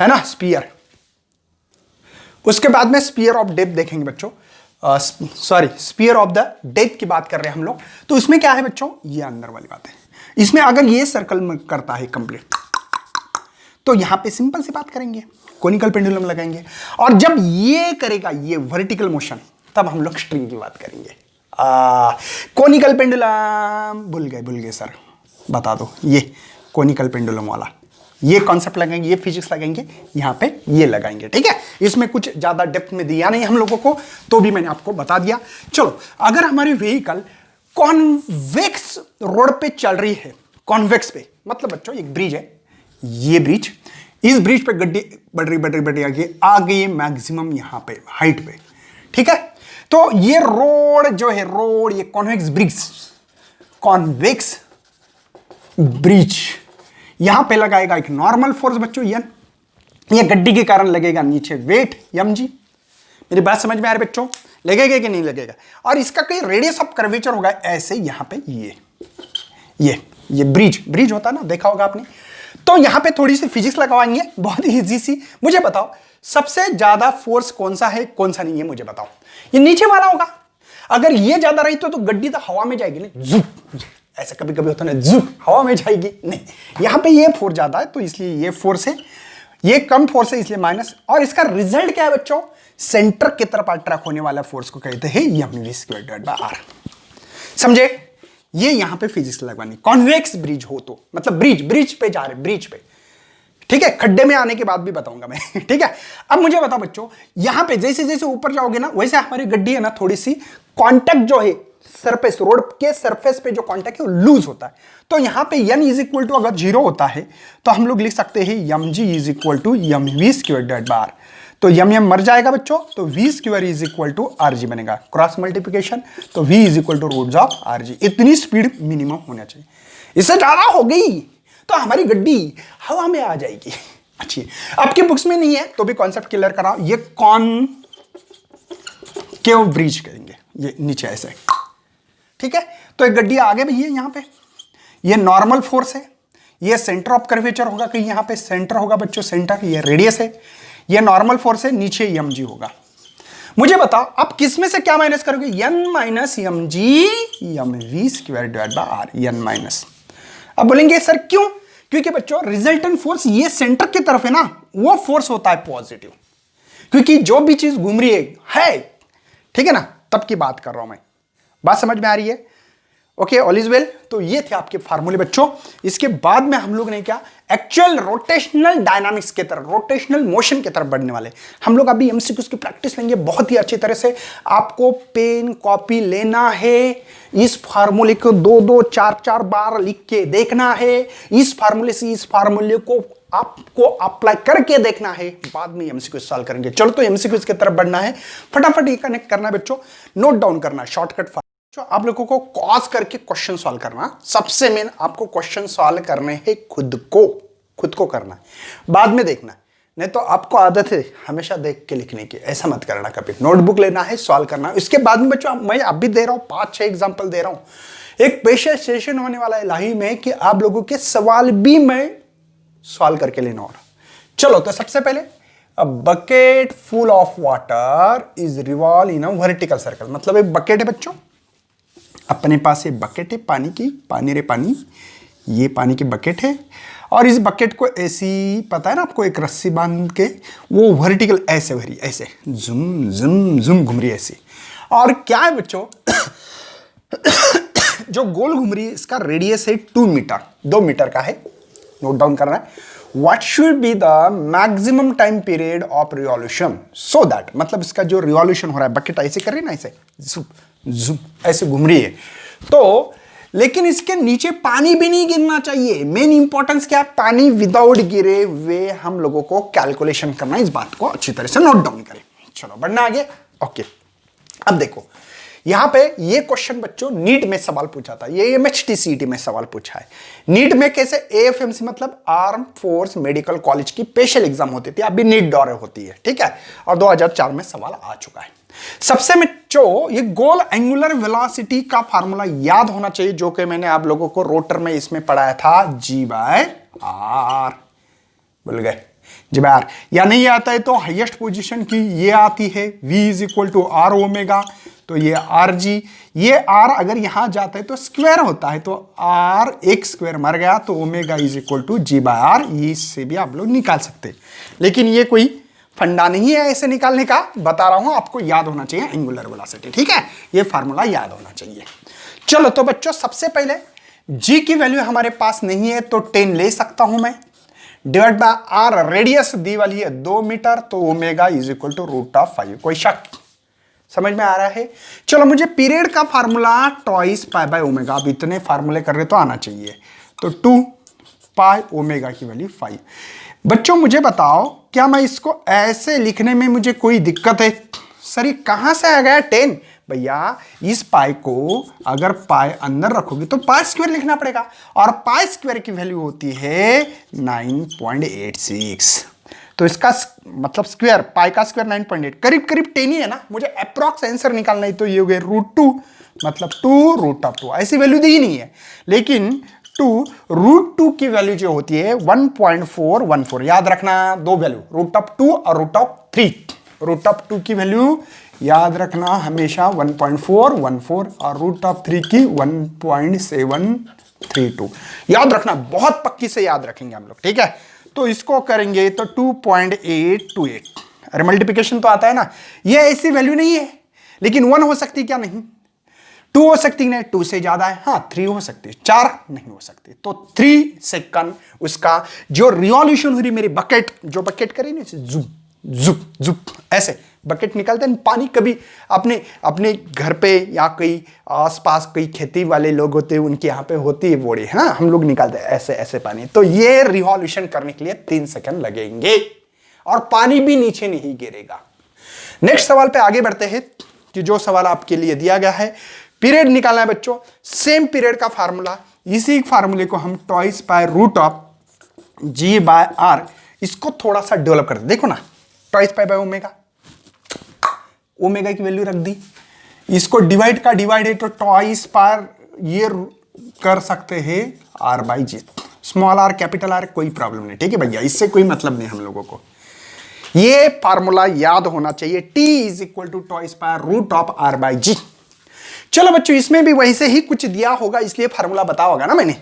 है ना, स्पीयर। उसके बाद में स्पीयर ऑफ डेथ देखेंगे बच्चों, sorry, sphere of the death की बात कर रहे हैं हम लोग। तो इसमें क्या है बच्चों? ये अंदर वाली बात है। इसमें अगर ये सर्कल में करता है कंप्लीट, तो यहां पे सिंपल सी बात करेंगे, कोनिकल पेंडुलम लगाएंगे, और जब ये करेगा ये वर्टिकल मोशन, तब हम लोग स्ट्रिंग की बात करेंगे। कोनिकल पेंडुलम भूल गए सर, बता दो, ये कोनिकल पेंडुलम वाला, ये कॉन्सेप्ट लगाएंगे, ये फिजिक्स लगाएंगे, यहां पे ये लगाएंगे, ठीक है। इसमें कुछ ज्यादा डेप्थ में दिया नहीं हम लोगों को, तो भी मैंने आपको बता दिया। चलो, अगर हमारी व्हीकल कॉन्वेक्स रोड पे चल रही है, कॉन्वेक्स पे मतलब बच्चों एक ब्रिज है, ये ब्रिज, इस ब्रिज पे गड्डी बढ़ रही आ गई मैक्सिमम यहां पे हाइट पे, ठीक है। तो ये रोड जो है, रोड, ये कॉन्वेक्स ब्रिज यहां पे लगाएगा एक नॉर्मल फोर्स बच्चों, ये गड्डी के कारण लगेगा नीचे वेट mg। मेरी बात समझ में आ रही बच्चों? लगेगा कि नहीं लगेगा? और इसका कोई रेडियस ऑफ कर्वेचर होगा ऐसे, यहां पे ये ब्रिज होता ना, देखा होगा आपने। तो यहां पे थोड़ी सी फिजिक्स लगवाएंगे, बहुत इजी सी। मुझे बताओ सबसे ज्यादा फोर्स कौन सा है, कौन सा नहीं है, मुझे बताओ। ये नीचे वाला होगा। अगर ये ज्यादा रही तो गड्डी तो हवा में जाएगी ना, जू, ऐसा कभी कभी होता है ना, जू, हवा में जाएगी नहीं। यहां पे ये फोर्स ज्यादा है, तो इसलिए ये फोर्स है, ये कम फोर्स है, इसलिए माइनस। और इसका रिजल्ट क्या है बच्चों? सेंटर की तरफ अट्रैक्ट होने वाला फोर्स को कहते हैं mv²/r। समझे? ये यहां पे फिजिक्स लगवानी। कॉन्वेक्स ब्रिज हो तो मतलब ब्रिज पे जा रहे, ब्रिज पे, ठीक है। खड्डे में आने के बाद भी बताऊंगा मैं, ठीक है। अब मुझे बताओ बच्चों, यहां पे जैसे जैसे ऊपर जाओगे ना, वैसे हमारी गड्डी है ना, थोड़ी सी कांटेक्ट जो है सरफेस, रोड के सरफेस पे जो कांटेक्ट है वो लूज होता है। तो यहां पे n इज इक्वल टू अगर 0 होता है तो हम लोग लिख सकते हैं mg is equal to mv²/r। तो m मर जाएगा बच्चों, तो v² is equal to rg बनेगा, क्रॉस मल्टीप्लिकेशन, तो v is equal to roots of rg। इतनी स्पीड मिनिमम होना चाहिए। इससे ज्यादा हो गई तो हमारी गड्डी हवा में आ जाएगी, अच्छी है, आपकी बुक्स में नहीं है तो भी कॉन्सेप्ट क्लियर करा, ये कॉनकेव ब्रिज करेंगे, ये नीचे ऐसे, ठीक है। तो एक गड्डी आगे भैया यहां पे, ये नॉर्मल फोर्स है, ये सेंटर ऑफ कर्वेचर होगा कहीं यहां पे सेंटर होगा बच्चों, सेंटर, ये रेडियस है, ये नॉर्मल फोर्स है, नीचे एम जी होगा। मुझे बताओ आप किस में से क्या माइनस करोगे, N minus M G M V square divide by R, N minus. अब बोलेंगे सर क्यों, क्योंकि बच्चों रिजल्टेंट फोर्स ये सेंटर की तरफ है ना, वो फोर्स होता है पॉजिटिव, क्योंकि जो भी चीज घूम रही है, ठीक है ना, तब की बात कर रहा हूं मैं, बात समझ में आ रही है, ओके, ऑल इज वेल। तो ये थे आपके फार्मूले बच्चों। इसके बाद में हम लोग ने क्या, एक्चुअल रोटेशनल डायनामिक्स की तरफ, रोटेशनल मोशन की तरफ बढ़ने वाले। हम लोग अभी एमसीक्यूज की प्रैक्टिस लेंगे बहुत ही अच्छी तरह से। आपको पेन कॉपी लेना है, इस फार्मूले को 2-2 4-4 बार लिख के देखना है, इस फार्मूले से इस फार्मूले को आपको अप्लाई करके देखना है, बाद में एमसीक्यूज सॉल्व करेंगे। चलो तो एमसीक्यूज की तरफ बढ़ना है, फटाफट ये कनेक्ट करना है बच्चों, नोट डाउन करना है शॉर्टकट। जो आप लोगों को कॉज करके क्वेश्चन सॉल्व करना, सबसे मेन आपको क्वेश्चन सॉल्व करने हैं खुद को करना है, बाद में देखना है। नहीं तो आपको आदत है हमेशा देख के लिखने की, ऐसा मत करना कभी। नोटबुक लेना है, सॉल्व करना है, उसके बाद में बच्चों मैं अभी दे रहा हूं 5-6 एग्जांपल दे रहा हूं। एक स्पेशल सेशन होने वाला है लाइव में कि आप लोगों के सवाल भी मैं सॉल्व करके लेना होगा। चलो तो सबसे पहले, a bucket full of water is revolve in a vertical circle. मतलब एक बकेट है बच्चों, अपने पास ये बकेट है पानी की, पानी रे पानी, ये पानी की बकेट है, और इस बकेट को ऐसी, पता है ना आपको, एक रस्सी बांध के वो वर्टिकल ऐसे भरी, ऐसे जुम जुम जुम घूम रही है ऐसी। और क्या है बच्चों जो गोल घूम रही है इसका रेडियस है 2 मीटर, 2 मीटर का है, नोट डाउन करना है। What should be the maximum time period of revolution so that, मतलब इसका जो रिवॉल्यूशन हो रहा है, बकेट ऐसे कर रही है ना, ऐसे जुम जुम ऐसे घूम रही है, तो लेकिन इसके नीचे पानी भी नहीं गिरना चाहिए। मेन इंपॉर्टेंस क्या है, पानी विदाउट गिरे हुए हम लोगों को कैलकुलेशन करना है, इस बात को अच्छी तरह से नोट डाउन करें। चलो बढ़ना आगे, ओके। अब देखो यहां पे ये क्वेश्चन बच्चों नीट में सवाल पूछा था, ये एमएचटीसीटी में सवाल पूछा है। नीट में कैसे, एएफएमसी मतलब आर्म फोर्स मेडिकल कॉलेज की स्पेशल एग्जाम होती थी, अभी नीट दौरे होती है, ठीक है, और 2004 में सवाल आ चुका है। सबसे बच्चों ये गोल एंगुलर वेलोसिटी का फार्मूला याद होना चाहिए, जो कि मैंने आप लोगों को रोटर में इसमें पढ़ाया था, G/R। भूल गए, G/R, या नहीं आता है तो हाईएस्ट पोजीशन की ये आती है, V=R ओमेगा, तो ये RG, ये R अगर यहां जाता है तो स्क्वायर होता है, तो R एक स्क्वायर मर गया, तो ओमेगा G/R, इससे भी आप लोग निकाल सकते हैं। लेकिन ये कोई फंडा नहीं है ऐसे निकालने का, बता रहा हूं, आपको याद होना चाहिए एंगुलर वेलोसिटी, ठीक है, ये फार्मूला याद होना चाहिए। चलो तो बच्चों सबसे पहले G की वैल्यू हमारे पास नहीं है तो 10 ले सकता हूं मैं, डिवाइड बाय R, रेडियस दी वाली है 2 मीटर, तो ओमेगा √5। कोई शक, समझ में आ रहा है। चलो मुझे पीरियड का formula twice pi by omega, अब इतने फार्मूले कर रहे तो आना चाहिए, तो 2 पाई ओमेगा की वैल्यू 5। बच्चों मुझे बताओ क्या मैं इसको ऐसे लिखने में मुझे कोई दिक्कत है, सर ये कहां से आ गया 10? भैया इस पाई को अगर पाई अंदर रखोगे तो पाई स्क्वायर लिखना पड़ेगा, और पाई स्क्वायर की वैल्यू होती है 9.86, तो इसका मतलब स्क्वायर, पाई का स्क्वायर 9.8, करीब करीब 10 ही है ना। मुझे अप्रॉक्स आंसर निकालना है, तो ये हो गया √2, मतलब 2√2, ऐसी वैल्यू दी नहीं है, लेकिन 2√2 की वैल्यू जो होती है 1.414, याद रखना दो वैल्यू, √2 और √3। √2 की वैल्यू याद रखना हमेशा 1.414 और √3 की 1.732, याद रखना, बहुत पक्की से याद रखेंगे हम लोग, ठीक है। तो इसको करेंगे तो 2.828, अरे मल्टीप्लिकेशन तो आता है ना, ये ऐसी वैल्यू नहीं है, लेकिन 1 हो सकती क्या, नहीं 2 हो सकती, नहीं 2 से ज्यादा है, हाँ 3 हो सकती, 4 नहीं हो सकती, तो 3 सेकंड उसका जो रिवॉल्यूशन हो रही मेरी बकेट, जो बकेट करी ना जुप जुप जुप ऐसे बकेट निकालते हैं पानी। कभी अपने अपने घर पे या कोई आसपास कोई खेती वाले लोग होते हैं, उनके यहाँ पे होती है बोड़ी, हाँ हम लोग निकालते हैं ऐसे ऐसे पानी, तो ये रिवॉल्यूशन करने के लिए 3 सेकंड लगेंगे, और पानी भी नीचे नहीं गिरेगा। नेक्स्ट सवाल पे आगे बढ़ते हैं, कि जो सवाल आपके लिए दिया गया है, पीरियड निकालना है बच्चों। सेम पीरियड का फार्मूला, इसी फार्मूले को हम टॉइस बाय √G/R इसको थोड़ा सा डेवलप कर दे। देखो ना, twice pi by omega, omega की वैल्यू रख दी, इसको डिवाइड का डिवाइड है तो ट्वाइस पार ये कर सकते हैं R by G, small R capital R कोई प्रॉब्लम नहीं, ठीक है भैया, इससे कोई मतलब नहीं हम लोगों को। ये फार्मूला याद होना चाहिए, T is equal to twice pi root of R by G. चलो बच्चों, इसमें भी वैसे ही कुछ दिया होगा, इसलिए फार्मूला बता होगा ना मैंने,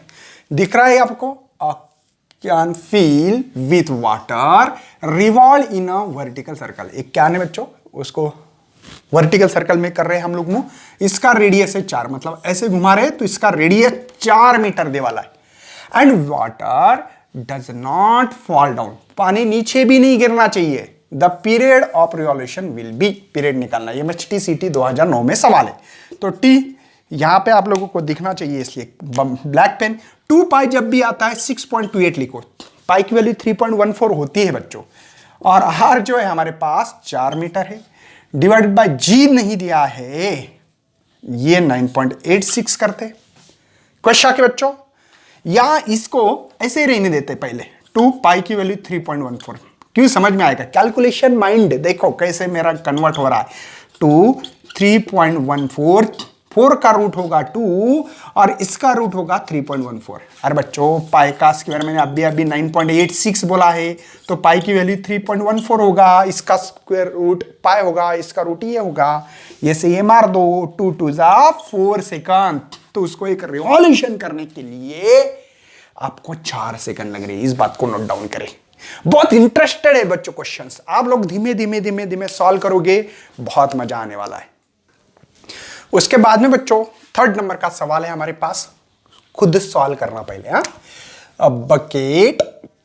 दिख रहा है आपको, can fill with water revolve in a vertical circle. एक क्या है बच्चों, उसको वर्टिकल सर्कल में कर रहे हैं हम लोग, इसका रेडियस है 4, मतलब ऐसे घुमा रहे तो इसका रेडियस 4 मीटर दे वाला है। And water does not fall down, पानी नीचे भी नहीं गिरना चाहिए। The period of revolution will be, period निकालना, ये MHTCT 2009 में सवाल है। तो टी यहां पे आप लोगों को दिखना चाहिए, इसलिए ब्लैक पेन। 2 पाई जब भी आता है 6.28 लिखो, पाई की वैल्यू 3.14 होती है बच्चों, और आर जो है हमारे पास 4 मीटर है, डिवाइडेड बाय जी नहीं दिया है, ये 9.86 करते। क्वेश्चन के बच्चों, या इसको ऐसे ही रहने देते पहले, 2 पाई की वैल्यू 3.14, क्यों समझ में आएगा, कैलकुलेशन माइंड देखो कैसे मेरा कन्वर्ट हो रहा है। 2 3.14, 4 का रूट होगा 2 और इसका रूट होगा 3.14। अरे बच्चों, पाई का स्क्वायर मैंने अभी 9.86 बोला है, तो पाई की वैल्यू 3.14 होगा, इसका स्क्वायर रूट पाई होगा, इसका रूट ये होगा, ये से ये मार दो, 2 2 जा 4 सेकंड। तो उसको एक रिवॉल्यूशन करने के लिए आपको 4 सेकंड लग रहे हैं, इस बात को नोट डाउन करें। बहुत इंटरेस्टेड है बच्चों क्वेश्चंस, आप लोग धीमे धीमे धीमे धीमे सॉल्व करोगे, बहुत मजा आने वाला है। उसके बाद में बच्चों 3rd नंबर का सवाल है हमारे पास, खुद सॉल्व करना पहले। A bucket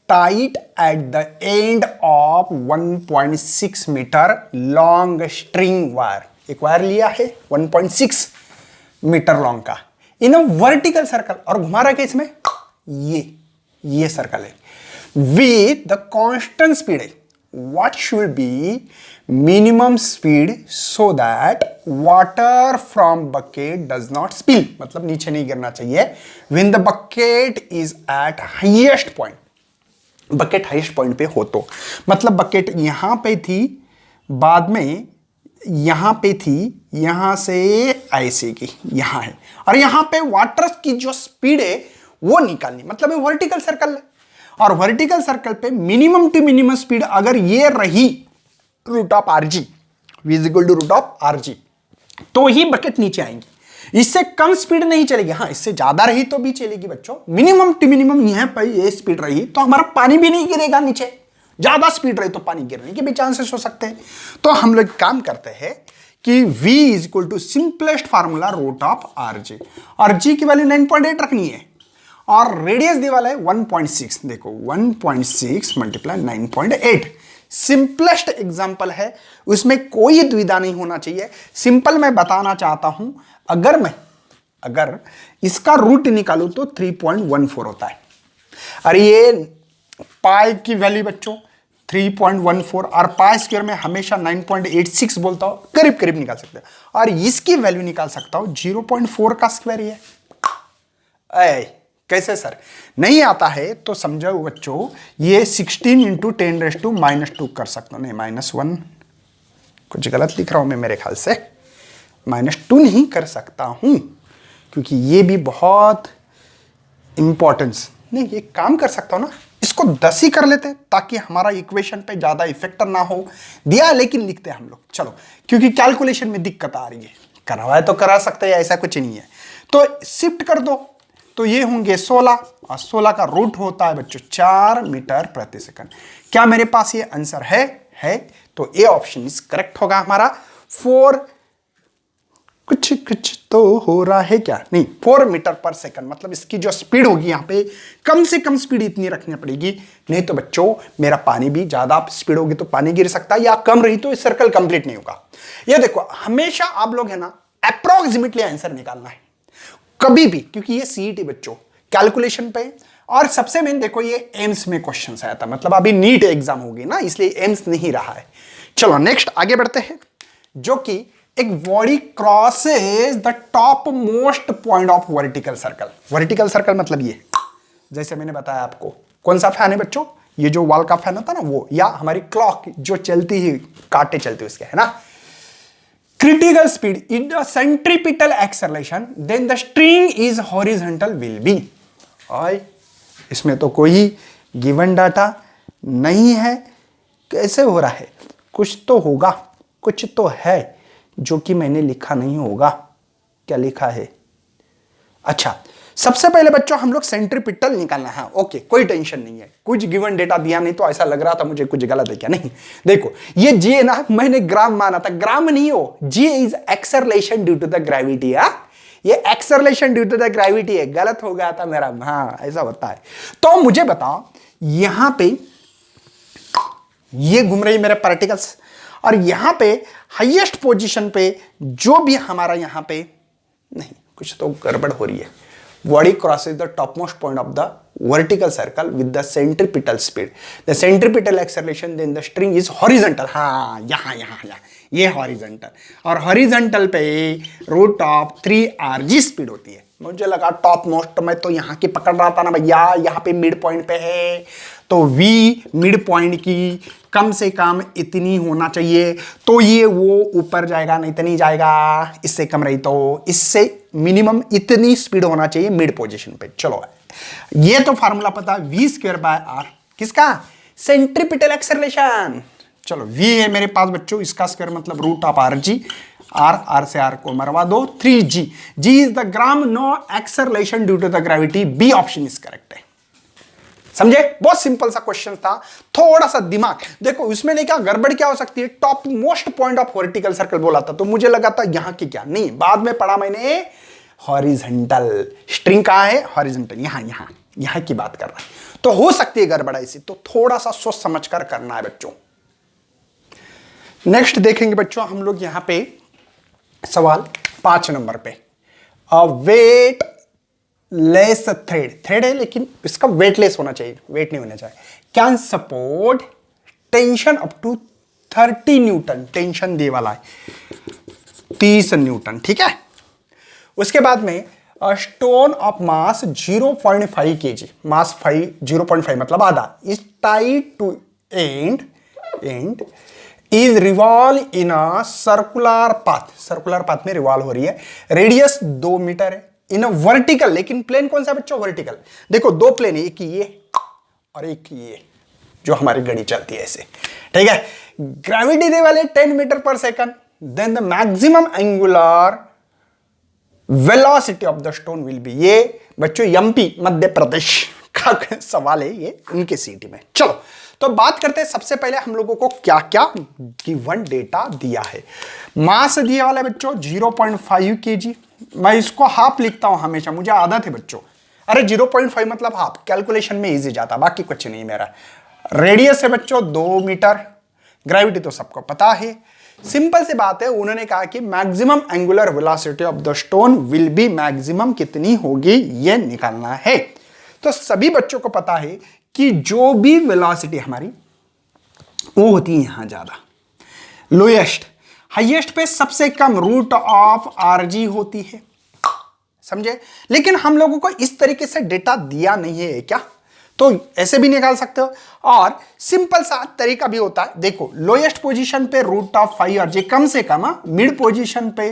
tight at the end of 1.6 metre long string wire, एक वायर लिया है 1.6 मीटर लॉन्ग का, इन अ वर्टिकल सर्कल, और घुमा रहा है इसमें ये सर्कल है, विथ द कांस्टेंट स्पीड है, what should be minimum speed so that water from bucket does not spill, मतलब नीचे नहीं गिरना चाहिए, when the bucket is at highest point, bucket highest point पे हो तो, मतलब बकेट यहां पे थी, बाद में यहां पे थी, यहां से ऐसे की यहां है, और यहां पे वाटर की जो स्पीड है वो निकालनी, मतलब ये वर्टिकल सर्कल है, और वर्टिकल सर्कल पे मिनिमम टू मिनिमम स्पीड अगर ये रही root of R G, V is equal to root of R G, तो ही बकेट नीचे आएंगी, इससे कम स्पीड नहीं चलेगी। हाँ, इससे ज्यादा रही तो भी चलेगी बच्चों, मिनिमम टू मिनिमम यहां पर ये स्पीड रही तो हमारा पानी भी नहीं गिरेगा नीचे, ज्यादा स्पीड रही तो पानी गिरने के भी चांसेस हो सकते हैं। तो हम लोग काम करते हैं कि v is equal to simplest formula root of R G, और g की वैल्यू 9.8 रखनी है, और रेडियस दिया वाला है 1.6, देखो 1.6 मल्टीप्लाई 9.8, सिंपलेस्ट एग्जांपल है, उसमें कोई दुविधा नहीं होना चाहिए। सिंपल मैं बताना चाहता हूं, अगर इसका रूट निकालूं तो 3.14 होता है, और ये पाई की वैल्यू बच्चों 3.14, और पाई स्क्वायर में हमेशा 9.86 बोलता हूं, करीब करीब निकाल सकते हैं, और इसकी वैल्यू निकाल सकता हूं 0.4 का स्क्वायर ही है। कैसे सर, नहीं आता है तो समझो बच्चों, ये 16 इंटू 10⁻⁻² कर सकता हूं, नहीं -1, कुछ गलत लिख रहा हूं मैं मेरे ख्याल से, -2 नहीं कर सकता हूं, क्योंकि ये भी बहुत इंपॉर्टेंस नहीं, ये काम कर सकता हूं ना, इसको 10 ही कर लेते ताकि हमारा इक्वेशन पे ज्यादा इफेक्ट ना हो, दिया लेकिन लिखते हैं हम लोग, चलो, क्योंकि कैलकुलेशन में दिक्कत आ रही है, करवाए तो करा सकते हैं, ऐसा कुछ नहीं है, तो शिफ्ट कर दो, तो ये होंगे 16, और 16 का रूट होता है बच्चों 4 मीटर प्रति सेकंड। क्या मेरे पास ये आंसर है, तो ए ऑप्शन इज करेक्ट होगा हमारा। 4 कुछ तो हो रहा है क्या, नहीं 4 मीटर पर सेकंड, मतलब इसकी जो स्पीड होगी यहाँ पे कम से कम स्पीड इतनी रखनी पड़ेगी, नहीं तो बच्चों मेरा पानी भी ज्यादा स्पीड होगी तो पानी गिर सकता है, या कम रही तो इस सर्कल कंप्लीट नहीं होगा। ये देखो, हमेशा आप लोग है ना अप्रोक्सीमेटली आंसर निकालना है कभी भी, क्योंकि ये सीईटी बच्चों कैलकुलेशन पे, और सबसे मेन देखो ये एम्स में क्वेश्चन आया था, मतलब अभी नीट एग्जाम होगी ना, इसलिए एम्स नहीं रहा है। चलो नेक्स्ट आगे बढ़ते हैं, जो कि एक body crosses the top most point of vertical circle. Vertical circle मतलब ये, जैसे मैंने बताया आपको, कौन सा फैन है बच्चों, ये जो वॉल का फैन होता है ना वो, या हमारी क्लॉक जो चलती है कांटे चलते उसके, है ना। Critical speed in the centripetal acceleration then the string is horizontal will be. और इसमें तो कोई गिवन डाटा नहीं है, कैसे हो रहा है? कुछ तो होगा, कुछ तो है जो कि मैंने लिखा नहीं होगा। क्या लिखा है? अच्छा, सबसे पहले बच्चों हम लोग सेंट्रीपिटल निकालना है। ओके, कोई टेंशन नहीं है, कुछ गिवन डेटा दिया नहीं तो ऐसा लग रहा था मुझे कुछ गलत है क्या। नहीं, देखो ये जी है ना, मैंने ग्राम माना था, ग्राम नहीं हो, G is acceleration due to the gravity. ये acceleration due to the gravity है, गलत हो गया था मेरा। हाँ, ऐसा होता है। तो मुझे बताओ, यहां पे ये घूम रही मेरे पार्टिकल्स, और यहां पे हाईएस्ट पोजीशन पे जो भी हमारा यहां पे, नहीं कुछ तो गड़बड़ हो रही है। Body crosses the top most point of the vertical circle with the centripetal speed, the centripetal acceleration then the string is horizontal. हाँ, यहां ये हॉरिजॉन्टल, और हॉरिजॉन्टल पे रूट ऑफ 3rg स्पीड होती है। मुझे लगा टॉप मोस्ट, मैं तो यहां की पकड़ रहा था ना भैया, यहां पे मिड पॉइंट पे है, तो v मिड पॉइंट की कम से कम इतनी होना चाहिए, तो ये वो ऊपर जाएगा, नहीं तो नहीं जाएगा। इससे कम रही तो इससे मिनिमम इतनी स्पीड होना चाहिए मिड पोजीशन पे। चलो, ये तो फार्मूला पता, v²/r किसका? Centripetal acceleration. चलो, v है मेरे पास बच्चों, इसका स्क्वायर मतलब रूट ऑफ rg, r से r को मरवा दो, 3g, g is the gram no acceleration due to the gravity, B option is correct है। समझे? बहुत सिंपल सा क्वेश्चन था, थोड़ा सा दिमाग देखो उसमें। नहीं क्या गड़बड़ क्या हो सकती है? Top most point of vertical circle बोला था, तो मुझे लगा था यहां की, क्या नहीं, बाद में पढ़ा मैंने हॉरिजॉन्टल। स्ट्रिंग कहां है? हॉरिजॉन्टल, यहां की बात कर रहा है। तो हो सकती है गड़बड़ ऐसी, तो थोड़ा सा सोच समझ कर करना है बच्चों। नेक्स्ट देखेंगे बच्चों हम लोग यहां पे सवाल 5 नंबर पे, वेट लेस थ्रेड है लेकिन इसका वेटलेस होना चाहिए, वेट नहीं होना चाहिए। Can support tension up to 30 newton, tension दे वाला है 30 न्यूटन, ठीक है। उसके बाद में stone of mass 0.5 kg, mass 0.5 मतलब आधा, is tied to end is revolve in a circular path में रिवॉल्व हो रही है, रेडियस 2 मीटर है, इन वर्टिकल, लेकिन प्लेन कौन सा बच्चों? वर्टिकल। देखो 2 प्लेन है, एक ये और एक ये, जो हमारी घड़ी चलती है ऐसे, ठीक है। ग्रेविटी दे वाले 10 मीटर पर second, then the maximum angular velocity of the stone will be, ये बच्चों एमपी मध्य प्रदेश का सवाल है ये, उनके सिटी में। चलो, तो बात करते हैं सबसे पहले हम लोगों को क्या क्या गिवन डेटा दिया है। मास दिया वाला है बच्चों 0.5 kg, मैं इसको हाफ लिखता हूं हमेशा, मुझे आदत है बच्चों। अरे 0.5 मतलब हाफ, कैलकुलेशन में इजी जाता, बाकी कुछ नहीं मेरा। रेडियस है बच्चों 2 मीटर, ग्रेविटी तो सबको पता है, सिंपल सी बात है। उन्होंने कहा कि maximum angular velocity of the stone will B, maximum कितनी होगी ये निकालना है। तो सभी बच्चों को पता है कि जो भी वेलोसिटी हमारी वो होती है यहां ज्यादा, लोएस्ट, हाईएस्ट पे सबसे कम रूट ऑफ rg होती है, समझे। लेकिन हम लोगों को इस तरीके से डेटा दिया नहीं है क्या, तो ऐसे भी निकाल सकते हो। और सिंपल सा तरीका भी होता है, देखो लोएस्ट पोजीशन पे रूट ऑफ 5rg, कम से कम मिड पोजीशन पे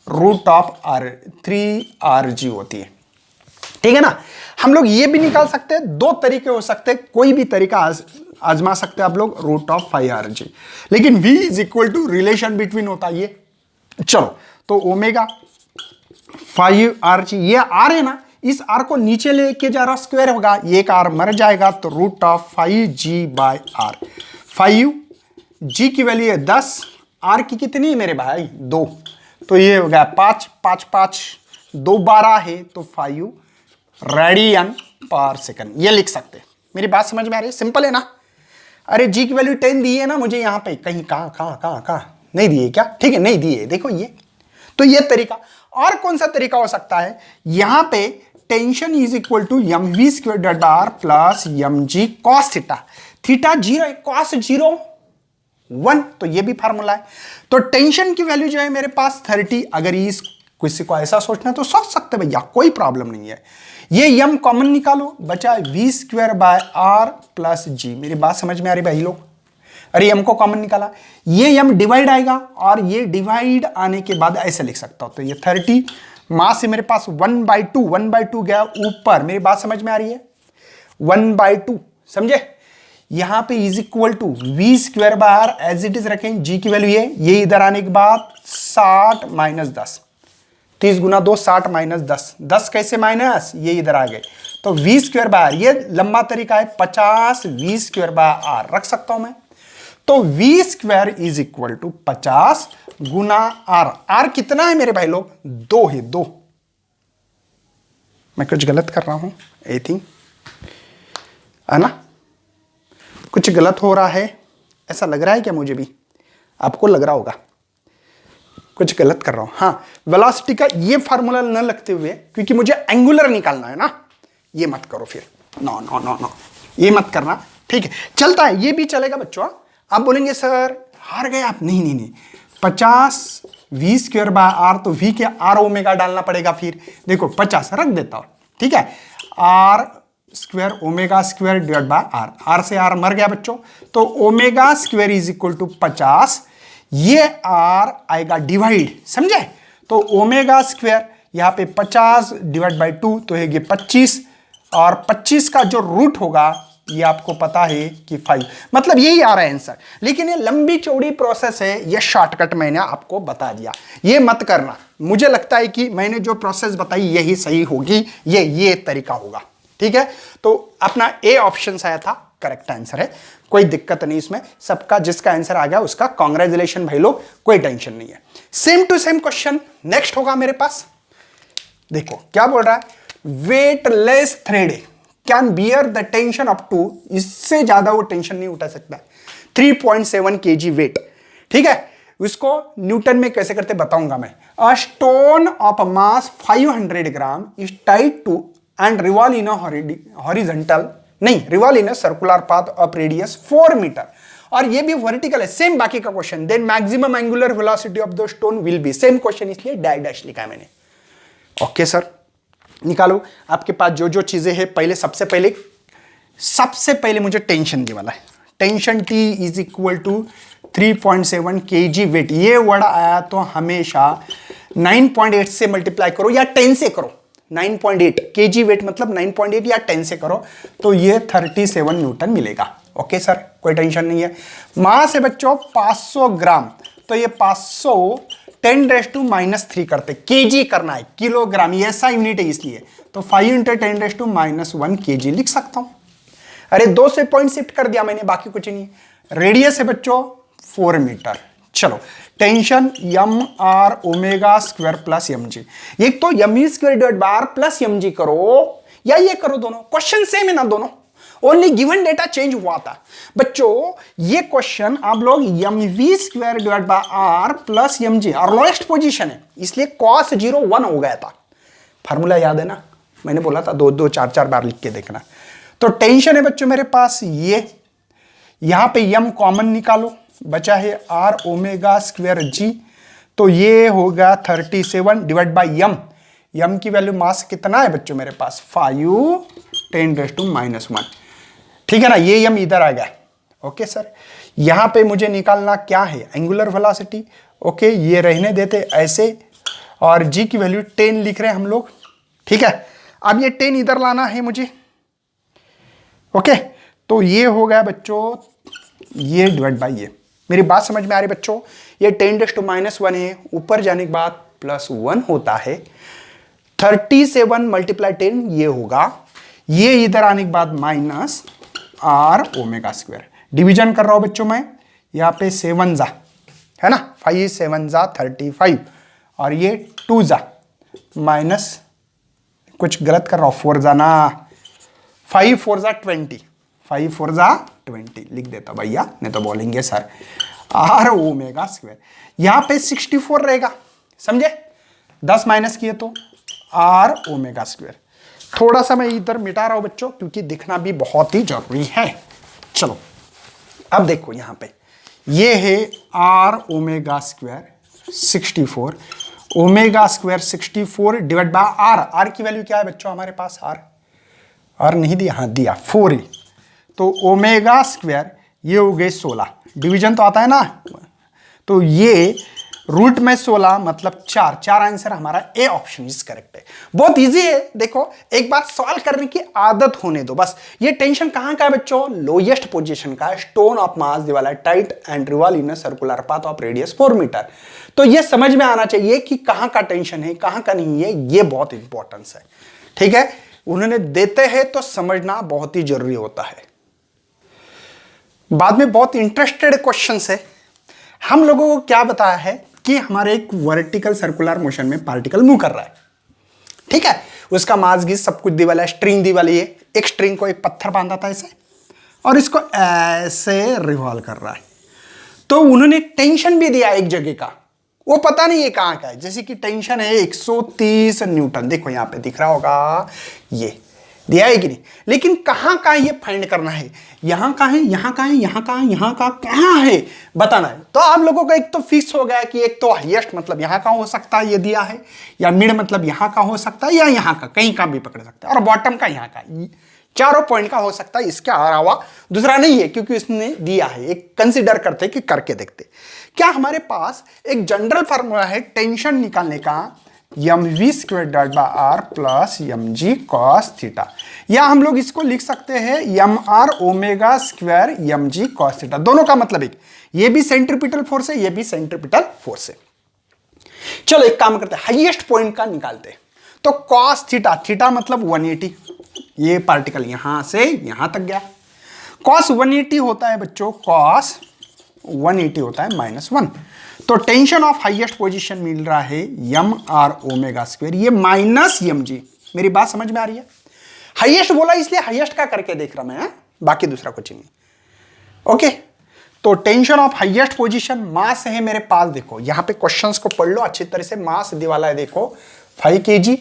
रूट ऑफ 3rg होती है, ठीक है ना। हम लोग ये भी निकाल सकते हैं, 2 तरीके हो सकते हैं, कोई भी तरीका आजमा सकते हैं आप लोग, रूट ऑफ 5rg, लेकिन v is equal to relation between होता है ये। चलो, तो ओमेगा 5rg, ये r है ना, इस r को नीचे लेके जा रहा, स्क्वायर होगा, ये एक r मर जाएगा, तो रूट ऑफ 5g/r, 5g की वैल्यू है 10, r की कितनी है मेरे भाई? 2, तो ये हो गया 5, 5, 5, 2 12 है, तो 5 रेडियन पर सेकंड, ये लिख सकते हैं। मेरी बात समझ में आ रही है? सिंपल है ना। अरे जी की वैल्यू 10 दी है ना मुझे यहाँ पे, कहीं कहाँ नहीं दी है क्या? ठीक है, नहीं दी है, देखो ये, तो ये तरीका। और कौन सा तरीका हो सकता है? यहां पे tension is equal to mv²r plus mg cos theta, theta 0 है, cos 0 1, तो ये भी फार्मूला है। तो टेंशन की वैल्यू जो है मेरे पास 30, अगर इस किसी को ऐसा सोचना है तो सोच सकते भैया, कोई प्रॉब्लम नहीं है। ये यम कॉमन निकालो, बचा V square by R plus G. मेरी बात समझ में आ रही भाई लोग? अरे यम को कॉमन निकाला, ये यम डिवाइड आएगा और ये डिवाइड आने के बाद ऐसे लिख सकता हूं, तो ये 30 मास से मेरे पास 1/2 गया ऊपर। मेरी बात समझ में आ रही है? 1/2 समझे? यहां पे is equal to V square by R as it is रखें, जी की वैल्यू ये इधर आने के बाद 60 माइनस 10, 30 गुना 2 60 माइनस 10, 10 कैसे माइनस, ये इधर आ गए, तो वी स्क्वायर बाय आर, ये लंबा तरीका है 50 वी स्क्वायर बाय आर रख सकता हूं मैं। तो V square is equal to 50 गुना आर। आर कितना है मेरे भाई लोग? 2 है, 2। मैं कुछ गलत कर रहा हूं आई थिंक, है ना? कुछ गलत हो रहा है ऐसा लग रहा है क्या? मुझे भी, आपको लग रहा होगा कुछ गलत कर रहा हूं। हाँ, वेलोसिटी का ये फार्मूला न लगते हुए, क्योंकि मुझे एंगुलर निकालना है ना, ये मत करो फिर, नो नो नो नो, ये मत करना, ठीक है? चलता है, ये भी चलेगा बच्चों। आप बोलेंगे सर हार गए आप, नहीं नहीं नहीं, 50 वी स्क्वायर बाय आर, तो वी के आर ओमेगा डालना पड़ेगा। फिर देखो 50 रख देता हूं, ठीक है? R square omega square divide by R, R से आर मर गया बच्चों, तो omega square is equal to 50, ये आर आएगा डिवाइड, समझे? तो ओमेगा स्क्वायर यहां पे 50 डिवाइड बाय 2, तो ये 25, और 25 का जो रूट होगा ये आपको पता है कि 5, मतलब यही आ रहा है आंसर। लेकिन ये लंबी चौड़ी प्रोसेस है, ये शॉर्टकट मैंने आपको बता दिया, ये मत करना। मुझे लगता है कि मैंने जो प्रोसेस बताई यही सही होगी, ये तरीका होगा, ठीक है? तो अपना ए ऑप्शन आया था, करेक्ट आंसर है, कोई दिक्कत नहीं इसमें। सबका जिसका आंसर आ गया उसका कांग्रेचुलेशन भाई लोग, कोई टेंशन नहीं है। Same to same question next होगा मेरे पास। देखो क्या बोल रहा है, weightless thread can bear the tension up to, इससे ज्यादा वो टेंशन नहीं उठा सकता, 3.7 kg वेट, ठीक है? उसको न्यूटन में कैसे करते बताऊंगा मैं। A stone of mass 500 gram is tied to and revolve in horizontal, नहीं, revolve in circular path of radius 4 metre, और ये भी वर्टिकल है, सेम बाकी का question. Then maximum angular velocity of the stone will be, same question, इसलिए dash dash लिखा है मैंने। ओके सर, निकालो आपके पास जो जो चीजें हैं। पहले सबसे पहले मुझे टेंशन दी वाला है, tension T is equal to 3.7 kg weight. ये वर्ड आया तो हमेशा 9.8 से मल्टीप्लाई करो या 10 से करो, 9.8 kg वेट मतलब 9.8 या 10 से करो, तो ये 37 न्यूटन मिलेगा। ओके सर, कोई टेंशन नहीं है। मास है बच्चों 500 ग्राम, तो ये 500 10⁻³ करते, केजी करना है, किलोग्राम, ये ऐसा यूनिट है इसलिए, तो 5 × 10⁻1 kg लिख सकता हूं। अरे 2 से पॉइंट शिफ्ट कर दिया मैंने, बाकी कुछ नहीं। रेडियस है बच्चों 4 मीटर। चलो, tension M R omega square plus M G, एक तो M square divide by R plus M G करो या ये करो, दोनों क्वेश्चन सेम है ना दोनों, ओनली गिवन डेटा चेंज हुआ था बच्चों। ये क्वेश्चन आप लोग M V square divide by R plus M G, और लोएस्ट पोजीशन है इसलिए cos 0 1 हो गया था। फार्मूला याद है ना, मैंने बोला था 2 2 4 4 बार लिख के देखना। तो टेंशन है बच्चों मेरे पास ये, यहां पे यम कॉमन निकालो, बचा है आर ओमेगा स्क्वायर जी, तो ये होगा 37 डिवाइड बाय यम, यम की वैल्यू मास कितना है बच्चों मेरे पास 5 10⁻⁻1, ठीक है ना? ये यम इधर आ गया। ओके सर, यहां पे मुझे निकालना क्या है, एंगुलर वेलोसिटी। ओके, ये रहने देते ऐसे, और जी की वैल्यू 10 लिख रहे हैं हम लोग, ठीक है? अब ये 10 इधर लाना है मुझे। ओके, तो ये हो गया बच्चों ये डिवाइड बाय ये। मेरी बात समझ में आ रही बच्चों? ये 10⁻1 है, ऊपर जाने के बाद +1 होता है, 37 × 10 ये होगा, ये इधर आने के बाद minus R omega square. Division कर रहा हूं बच्चों मैं, यहां पे 7 जा है ना, 5 7 जा 35, और ये 2 जा माइनस, कुछ गलत कर रहा हूं, 4 जा ना, 5 4 जा 20, 5 4 जा 20 लिख देता भैया, नहीं तो बोलेंगे सर आर ओमेगा स्क्वायर। यहां पे 64 रहेगा, समझे? 10 माइनस किए तो आर ओमेगा स्क्वायर। थोड़ा सा मैं इधर मिटा रहा हूं बच्चों, क्योंकि दिखना भी बहुत ही जरूरी है। चलो, अब देखो यहां पे ये है R omega square 64, omega square 64 divide by R. R की वैल्यू क्या है बच्चों हमारे पास? आर नहीं दिया, हाँ दिया 4 ही। तो ओमेगा स्क्वायर ये हो गए 16, डिवीजन तो आता है ना, तो ये रूट में 16 मतलब 4। 4 आंसर हमारा ए ऑप्शन इज करेक्ट है। बहुत इजी है, देखो एक बार सॉल्व करने की आदत होने दो बस। ये टेंशन कहां का है बच्चों? लोएस्ट पोजीशन का। स्टोन ऑफ मास दिवाला tight end revolve in a circular path of radius 4 metre. तो ये समझ में आना चाहिए कि कहां का टेंशन है कहां का नहीं है, ये बहुत इंपॉर्टेंस है। ठीक है, उन्होंने देते हैं तो समझना बहुत ही जरूरी होता है। बाद में बहुत इंटरेस्टेड क्वेश्चन है। हम लोगों को क्या बताया है कि हमारे एक वर्टिकल सर्कुलर मोशन में पार्टिकल मूव कर रहा है, ठीक है, उसका मास घिस सब कुछ दी वाला है, स्ट्रिंग दी वाली है, एक स्ट्रिंग को एक पत्थर बांधा था ऐसे और इसको ऐसे रिवॉल्व कर रहा है। तो उन्होंने टेंशन भी दिया एक जगह का, वो पता नहीं है कहां का है। जैसे कि टेंशन है 130 न्यूटन, देखो यहां पे दिख रहा होगा, ये दिया है कि नहीं, लेकिन कहां का ये फाइंड करना है, यहां का है, यहां का है, यहां का है, यहां का कहां है बताना है। तो आप लोगों का एक तो फिक्स हो गया कि एक तो हाईएस्ट मतलब यहां का हो सकता है ये दिया है, या मिड मतलब यहां का हो सकता है, या यहां का कहीं का भी पकड़ सकता है, और बॉटम का यहां का, चारों पॉइंट का हो सकता है। इसके अलावा दूसरा नहीं है, क्योंकि इसने दिया है। एक कंसिडर करते कि करके देखते क्या हमारे पास एक जनरल फार्मूला है टेंशन निकालने का, M V square divide by R plus M G cos theta, या हम लोग इसको लिख सकते हैं M R omega square M G cos theta. दोनों का मतलब एक, ये भी सेंट्रीपिटल फोर्स है, ये भी सेंट्रीपिटल फोर्स है। चलो एक काम करते हैं, हाईएस्ट पॉइंट का निकालते हैं। तो कॉस थीटा, थीटा मतलब 180, ये पार्टिकल यहां से यहां तक गया। कॉस 180 होता है बच्चों, कॉस 180 होता है -1। तो टेंशन ऑफ हाईएस्ट पोजीशन मिल रहा है एम आर ओमेगा स्क्वायर, ये माइनस एम जी। मेरी बात समझ में आ रही है? हाईएस्ट बोला इसलिए हाईएस्ट का करके देख रहा मैं, बाकी दूसरा कुछ नहीं। ओके, तो टेंशन ऑफ हाईएस्ट पोजीशन, मास है मेरे पास, देखो यहां पे क्वेश्चंस को पढ़ लो अच्छी तरह से। मास दिवाला है देखो 5 kg,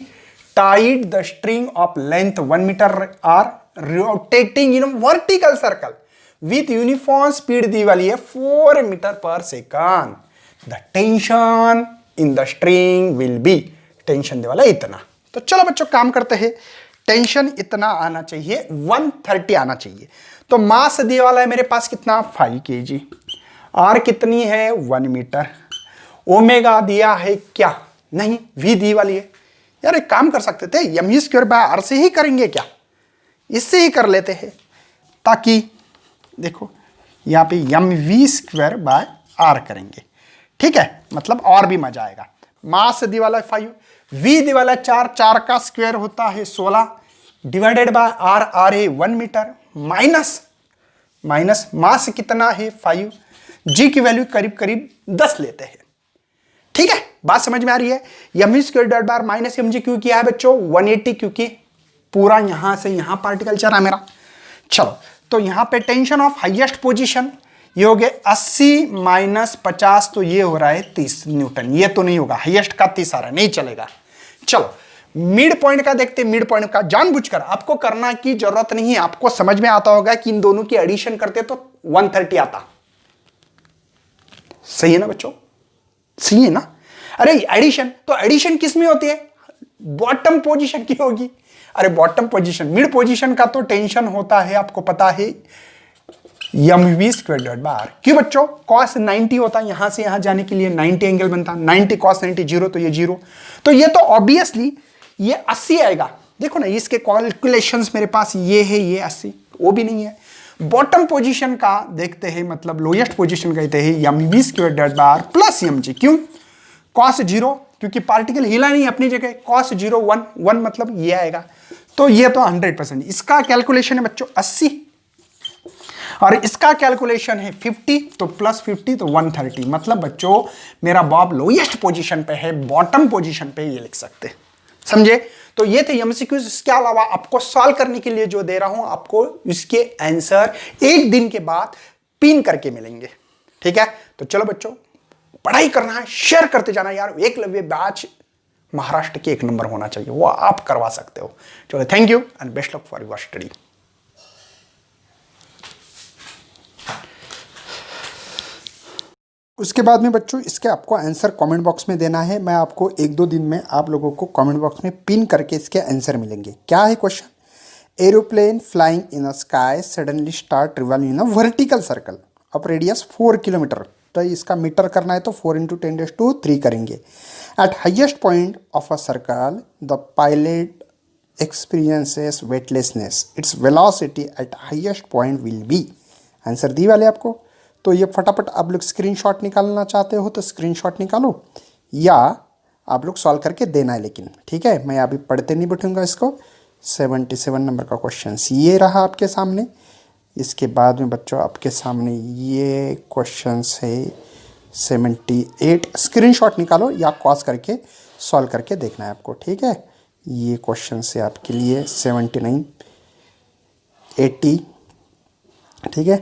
tied the string of length 1 metre R, rotating in vertical circle with uniform speed दी वाली है 4 मीटर पर second. The tension in the string will be, tension दे वाला इतना। तो चलो बच्चों काम करते हैं, टेंशन इतना आना चाहिए, 130 आना चाहिए। तो मास दिए वाला है मेरे पास कितना, 5 kg, आर कितनी है 1 मीटर, ओमेगा दिया है क्या, नहीं वी दी वाली है। यार एक काम कर सकते थे, M E square by R से ही करेंगे क्या, इससे ही कर लेते हैं, ताकि देखो यहां पे M V square by R करेंगे, ठीक है, मतलब और भी मजा आएगा। मास दी वाला 5, वी दी वाला 4, 4 का स्क्वायर होता है 16, डिवाइडेड बाय आर, आर है 1 मीटर, माइनस माइनस मास कितना है 5, जी की वैल्यू करीब करीब 10 लेते हैं। ठीक है, बात समझ में आ रही है? M V square divide by minus M G क्यों किया है बच्चों, 180, क्योंकि पूरा यहां से यहां पार्टिकल चल रहा है मेरा। चलो तो यहां पे टेंशन ऑफ हाईएस्ट पोजीशन ये हो गया 80 माइनस 50, तो ये हो रहा है 30 न्यूटन। ये तो नहीं होगा, हाईएस्ट का 30 आ रहा है, नहीं चलेगा। चलो मिड पॉइंट का देखते, मिड पॉइंट का जानबूझकर आपको करना की जरूरत नहीं है, आपको समझ में आता होगा कि इन दोनों की एडिशन करते तो 130 आता। सही है ना बच्चों, सही है ना? अरे एडिशन, तो एडिशन किस में होती है, बॉटम पोजीशन की होगी। अरे बॉटम पोजीशन, मिड पोजीशन का तो टेंशन होता है, आपको पता है M V square divide by R. क्यों बच्चों, कॉस 90 होता है, यहां से यहां जाने के लिए 90 एंगल बनता, 90 कॉस 90 जीरो, तो ये जीरो, तो ये तो ऑब्वियसली ये 80 आएगा। देखो ना इसके कैलकुलेशंस मेरे पास ये है, ये 80, वो भी नहीं है। बॉटम पोजीशन का देखते हैं, मतलब लोएस्ट पोजीशन कहते हैं M V square divide by R plus M G. क्यों, कॉस 0, क्योंकि पार्टिकल हिला नहीं अपनी जगह, कॉस 0 1 1 मतलब ये आएगा, तो ये तो 100%। इसका कैलकुलेशन है बच्चों 80, और इसका कैलकुलेशन है 50, तो प्लस 50 तो 130, मतलब बच्चों मेरा बॉब लोएस्ट पोजीशन पे है, बॉटम पोजीशन पे ये लिख सकते हैं, समझे? तो ये थे एमसीक्यूज। इसके अलावा आपको सॉल्व करने के लिए जो दे रहा हूं, आपको इसके आंसर एक दिन के बाद पिन करके मिलेंगे, ठीक है? तो चलो बच्चों पढ़ाई करना है, शेयर करते जाना यार। एकलव्य बैच महाराष्ट्र के 1 नंबर होना चाहिए, वो आप करवा सकते हो। चलो thank you and best luck for your study. उसके बाद में बच्चों इसके आपको आंसर कमेंट बॉक्स में देना है। मैं आपको 1-2 दिन में आप लोगों को कमेंट बॉक्स में पिन करके इसके आंसर मिलेंगे। क्या है question? Aeroplane flying in a sky suddenly start revolving in a vertical circle of radius 4 kilometre. तो इसका मीटर करना है तो 4 × 10⁻³ करेंगे। At highest point of a circle the pilot experiences weightlessness, its velocity at highest point will be. Answer दी वाले आपको। तो ये फटाफट आप लोग स्क्रीनशॉट निकालना चाहते हो तो स्क्रीनशॉट निकालो, या आप लोग सॉल्व करके देना है। लेकिन ठीक है, मैं अभी पढ़ते नहीं बैठूंगा इसको। 77 नंबर का क्वेश्चन ये रहा आपके सामने। इसके बाद में बच्चों आपके सामने ये क्वेश्चन है 78। स्क्रीनशॉट निकालो या पॉज करके सॉल्व करके देखना है आपको। ठीक है, ये क्वेश्चन है आपके लिए 79, 80, ठीक है,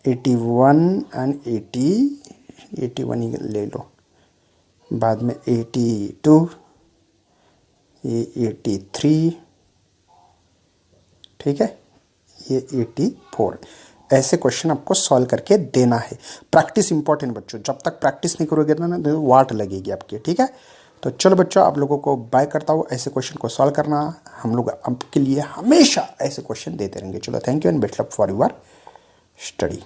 81 एंड 81 ही ले लो, बाद में 82, ये 83, ठीक है, ये 84। ऐसे क्वेश्चन आपको सॉल्व करके देना है। प्रैक्टिस इंपॉर्टेंट बच्चों, जब तक प्रैक्टिस नहीं करोगे ना तो वाट लगेगी आपकी। ठीक है, तो चलो बच्चों आप लोगों को बाय करता हूँ। ऐसे क्वेश्चन को सॉल्व करना, हम लोग आपके लिए हमेशा ऐसे क्वेश्चन देते रहेंगे। चलो, thank you and best luck for your study.